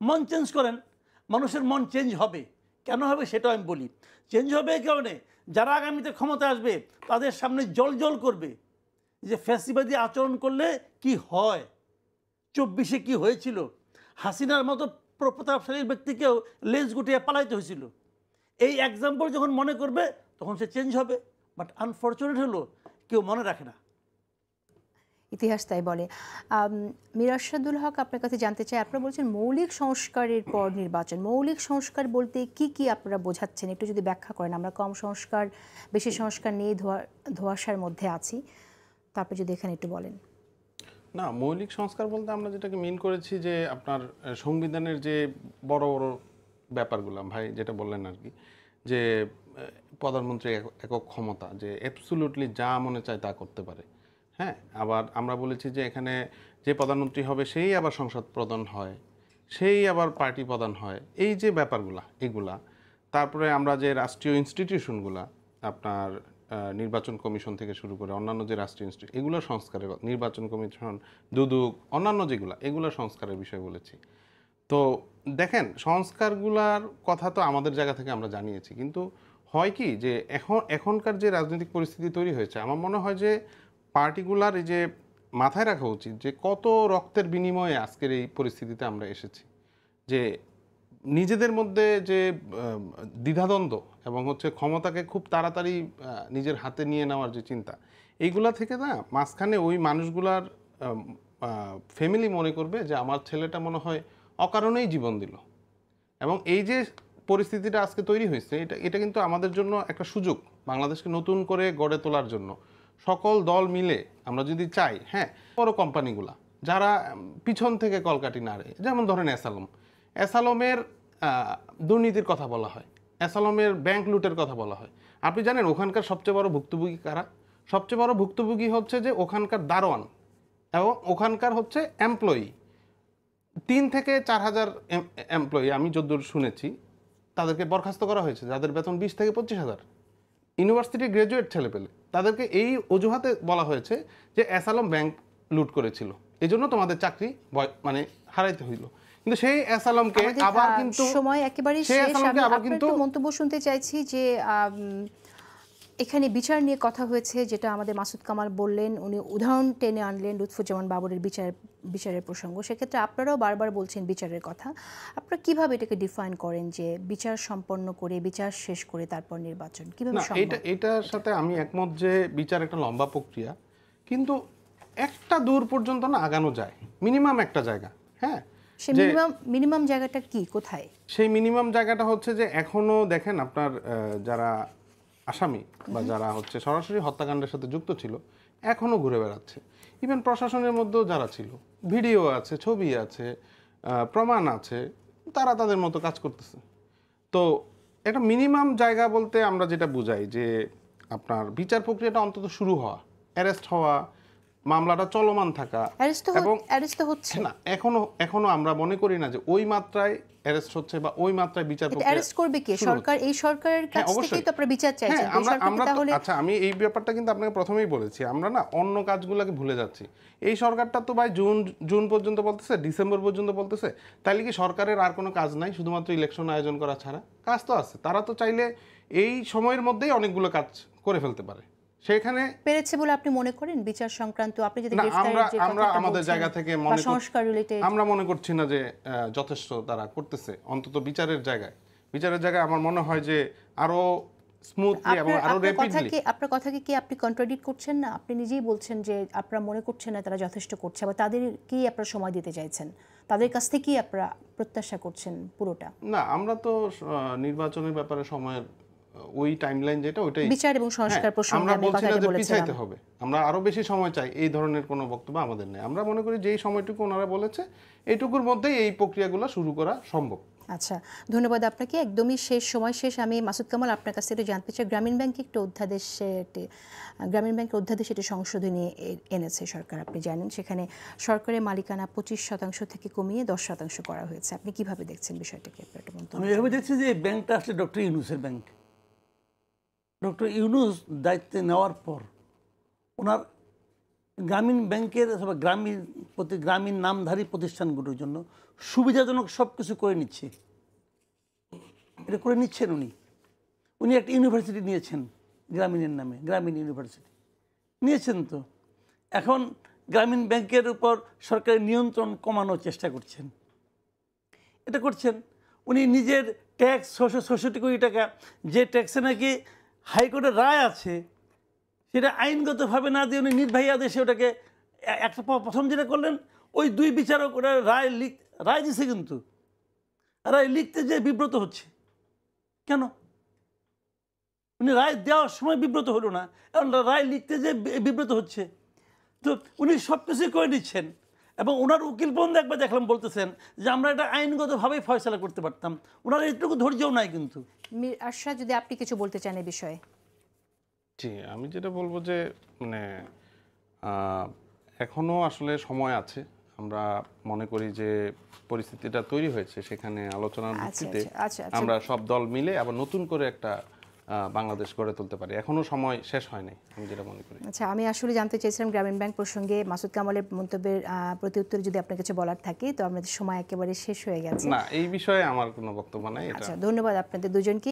S1: মন চেঞ্জ করেন, মানুষের মন চেঞ্জ হবে। কেন হবে সেটাও আমি বলি। চেঞ্জ হবে এই কারণে, যারা আগামীতে ক্ষমতা আসবে তাদের সামনে জল করবে যে ফ্যাসিবাদী আচরণ করলে কি হয়, 24-এ কি হয়েছিল। হাসিনার মতো প্রতাপশালী ব্যক্তিকেও লেজ গুটিয়ে পালাইতে হয়েছিল। এই এক্সাম্পল যখন মনে করবে তখন সে চেঞ্জ হবে। বাট আনফর্চুনেট হলো কেউ মনে রাখে না।
S2: ইতিহাস তাই বলে। মীর আরশাদুল হক, আপনার কাছে জানতে চাই, আপনারা বলছেন মৌলিক সংস্কারের পর নির্বাচন। মৌলিক সংস্কার বলতে কি আপনারা বোঝাচ্ছেন একটু যদি ব্যাখ্যা করেন। আমরা কম সংস্কার বেশি সংস্কার নিয়ে ধোঁয়াশার মধ্যে আছি, তারপর যদি এখানে একটু বলেন।
S3: না, মৌলিক সংস্কার বলতে আমরা যেটাকে মিন করেছি যে আপনার সংবিধানের যে বড় বড় ব্যাপারগুলো ভাই যেটা বললেন আর কি, যে প্রধানমন্ত্রী একক ক্ষমতা, যে অ্যাবসুলুটলি যা মনে চায় তা করতে পারে। হ্যাঁ, আবার আমরা বলেছি যে এখানে যে প্রধানমন্ত্রী হবে সেই আবার সংসদ প্রধান হয়, সেই আবার পার্টি প্রধান হয়। এই যে ব্যাপারগুলা এগুলা, তারপরে আমরা যে রাষ্ট্রীয় ইনস্টিটিউশনগুলা আপনার নির্বাচন কমিশন থেকে শুরু করে অন্যান্য যে রাষ্ট্রীয় ইনস্টিটিউট, এগুলো সংস্কারের, নির্বাচন কমিশন, দুদক, অন্যান্য যেগুলো, এগুলো সংস্কারের বিষয় বলেছি। তো দেখেন, সংস্কারগুলার কথা তো আমাদের জায়গা থেকে আমরা জানিয়েছি, কিন্তু হয় কি যে এখনকার যে রাজনৈতিক পরিস্থিতি তৈরি হয়েছে, আমার মনে হয় যে পার্টিকুলার এই যে মাথায় রাখা উচিত যে কত রক্তের বিনিময়ে আজকের এই পরিস্থিতিতে আমরা এসেছি। যে নিজেদের মধ্যে যে দ্বিধাদ্বন্দ্ব এবং হচ্ছে ক্ষমতাকে খুব তাড়াতাড়ি নিজের হাতে নিয়ে নেওয়ার যে চিন্তা, এইগুলা থেকে না মাঝখানে ওই মানুষগুলার ফ্যামিলি মনে করবে যে আমার ছেলেটা মনে হয় অকারণেই জীবন দিল। এবং এই যে পরিস্থিতিটা আজকে তৈরি হয়েছে, এটা কিন্তু আমাদের জন্য একটা সুযোগ, বাংলাদেশকে নতুন করে গড়ে তোলার জন্য। সকল দল মিলে আমরা যদি চাই, হ্যাঁ, বড় কোম্পানিগুলা যারা পিছন থেকে কলকাঠি নাড়ে, যেমন ধরেন অ্যাসালমের দুর্নীতির কথা বলা হয়, অ্যাসালমের ব্যাংক লুটের কথা বলা হয়। আপনি জানেন ওখানকার সবচেয়ে বড় ভুক্তভোগী কারা? সবচেয়ে বড় ভুক্তভোগী হচ্ছে যে ওখানকার দারোয়ান এবং ওখানকার হচ্ছে এমপ্লয়ি। 3 থেকে 4 হাজার এমপ্লয়ি আমি যতদূর শুনেছি তাদেরকে বরখাস্ত করা হয়েছে, যাদের বেতন 20 থেকে 25 হাজার। ইউনিভার্সিটি গ্রাজুয়েট ছেলেপেলে, তাদেরকে এই অজুহাতে বলা হয়েছে যে অ্যাসালম ব্যাংক লুট করেছিল, এই জন্য তোমাদের চাকরি মানে হারাইতে হইল। কিন্তু সেই অ্যাসালমকে আবার কিন্তু
S2: সময় একেবারেই শেষ। আমি আপনার মন্তব্য শুনতে চাইছি যে এখানে বিচার নিয়ে কথা হয়েছে, যেটা আমাদের মাসুদ কামাল বললেন, উনি উদাহরণ টেনে আনলেন লুৎফুজ্জামান বাবরের বিচারের প্রসঙ্গ। সেক্ষেত্রে আপনারাও বারবার বলছেন বিচারের কথা। আপনারা কিভাবে এটাকে ডিফাইন করেন যে বিচার সম্পন্ন করে, বিচার শেষ করে তারপর নির্বাচন কিভাবে সম্ভব?
S3: এটার সাথে আমি একমত যে বিচার একটা লম্বা প্রক্রিয়া, কিন্তু একটা দূর পর্যন্ত না আগানো যায়, মিনিমাম একটা জায়গা। হ্যাঁ,
S2: সেই মিনিমাম জায়গাটা কি, কোথায়?
S3: সেই মিনিমাম জায়গাটা হচ্ছে যে এখনো দেখেন আপনার যারা আসামি বা যারা হচ্ছে সরাসরি হত্যাকাণ্ডের সাথে যুক্ত ছিল এখনো ঘুরে বেড়াচ্ছে। ইভেন প্রশাসনের মধ্যেও যারা ছিল, ভিডিও আছে, ছবি আছে, প্রমাণ আছে, তারা তাদের মতো কাজ করতেছে। তো একটা মিনিমাম জায়গা বলতে আমরা যেটা বুঝাই যে আপনার বিচার প্রক্রিয়াটা অন্তত শুরু হওয়া, অ্যারেস্ট হওয়া, মামলাটা চলমান থাকা এবং
S2: অ্যারেস্ট তো হচ্ছে
S3: না, এখনো আমরা মনে করি না যে ওই মাত্রায় অ্যারেস্ট হচ্ছে বা ওই মাত্রায় বিচার প্রক্রিয়া
S2: অ্যারেস্ট করবে কে? সরকার, এই সরকারের কাছ থেকেই তো আপনারা বিচার চাইছেন। এই সরকার তাহলে
S3: আচ্ছা, আমি এই ব্যাপারটা কিন্তু আপনাকে প্রথমেই বলেছি, আমরা না অন্য কাজগুলোকে ভুলে যাচ্ছি। এই সরকারটা তো ভাই জুন পর্যন্ত বলতেছে, ডিসেম্বর পর্যন্ত বলতেছে, তাইলে কি সরকারের আর কোনো কাজ নাই শুধুমাত্র ইলেকশন আয়োজন করা ছাড়া? কাজ তো আছে, তারা তো চাইলে এই সময়ের মধ্যেই অনেকগুলো কাজ করে ফেলতে পারে। সেখানে
S2: পেরেছে বলে আপনি মনে করেন বিচার সংক্রান্ত? আপনি যদি
S3: আমরা আমাদের জায়গা থেকে
S2: সংস্কার রিলেটেড
S3: আমরা মনে করছি না যে যথেষ্ট তারা করতেছে, অন্তত বিচারের জায়গায় আমার মনে হয় যে আরো স্মুথলি এবং আরো র্যাপিডলি।
S2: আপনার কথাকে কি আপনি কন্ট্রাডিক্ট করছেন না? আপনি নিজেই বলছেন যে আপনারা মনে করছেন না তারা যথেষ্ট করছে, বা তাদের কি আপনারা সময় দিতে চাইছেন, তাদের কাছ থেকে কি আপনারা প্রত্যাশা করছেন পুরোটা?
S3: না, আমরা তো নির্বাচনের ব্যাপারে সময়ের ওই টাইমলাইন যেটা ওইটাই
S2: বিচার এবং সংস্কার প্রসঙ্গে আমি কথাটা বলেছিলাম।
S3: পিছাইতে হবে, আমরা আরো বেশি সময় চাই, এই ধরনের কোনো বক্তব্য আমাদের নেই। আমরা মনে করি যে এই সময়টুকু ওনারা বলেছে এইটুকুর মধ্যেই এই প্রক্রিয়াগুলো শুরু করা সম্ভব।
S2: আচ্ছা, ধন্যবাদ আপনাকে। একদমই সময় শেষ। আমি মাসুদ কামাল আপনার কাছ থেকে জানতে চাই, গ্রামীণ ব্যাংকের অধ্যাদেশ একটি সংশোধনী এনেছে সরকার, আপনি জানেন। সেখানে সরকারের মালিকানা 25% থেকে কমিয়ে 10% করা হয়েছে। আপনি কিভাবে দেখছেন বিষয়টাকে?
S1: আমি এভাবে দেখছি যে এই ব্যাংকটা আসলে ডক্টর ইউনূসের ব্যাংক। ডক্টর ইউনূস দায়িত্বে নেওয়ার পর ওনার গ্রামীণ ব্যাংকের অথবা গ্রামীণ নামধারী প্রতিষ্ঠানগুলোর জন্য সুবিধাজনক সব কিছু করে নিচ্ছে। এটা করে নিচ্ছেন উনি একটা ইউনিভার্সিটি নিয়েছেন গ্রামীণের নামে, গ্রামীণ ইউনিভার্সিটি নিয়েছেন। তো এখন গ্রামীণ ব্যাংকের উপর সরকারের নিয়ন্ত্রণ কমানোর চেষ্টা করছেন। এটা করছেন উনি নিজের ট্যাক্স 666 কোটি টাকা, যে ট্যাক্সে নাকি হাইকোর্টের রায় আছে, সেটা আইনগতভাবে না দিয়ে উনি নির্বাহী আদেশে ওটাকে একটা প্রথম যেটা করলেন, ওই 2 বিচারক ওটা রায় দিছে, কিন্তু রায় লিখতে যে বিব্রত হচ্ছে। কেন উনি রায় দেওয়ার সময় বিব্রত হলো না, কারণ রায় লিখতে যে বিব্রত হচ্ছে? তো উনি সব কিছুই করে নিচ্ছেন। এবং ওনার উকিল বন্ধু একবার দেখলাম বলতেছেন যে আমরা এটা আইনগতভাবেই ফয়সালা করতে পারতাম। ওনার এইটুকু ধৈর্যও নাই। কিন্তু
S2: মীর আরশাদ, যদি আপনি কিছু বলতে চান এই বিষয়ে।
S3: জি, আমি যেটা বলবো যে মানে এখনো আসলে সময় আছে। আমরা মনে করি যে পরিস্থিতিটা তৈরি হয়েছে, সেখানে আলোচনার ভিত্তিতে আমরা সব দল মিলে আবার নতুন করে একটা বাংলাদেশ গড়ে তুলতে পারি। এখনো সময় শেষ হয় নাই, আমি যেটা মনে করি।
S2: আচ্ছা, আমি আসলে জানতে চাইছিলাম গ্রামীণ ব্যাংক প্রসঙ্গে মাসুদ কামালের মন্তব্যের প্রতি উত্তরে যদি আপনার কিছু বলার থাকে। তো আমাদের সময় একেবারে শেষ হয়ে গেছে।
S3: না, এই বিষয়ে আমার কোনো বক্তব্য নাই।
S2: আচ্ছা, ধন্যবাদ আপনাদের দুজনকে।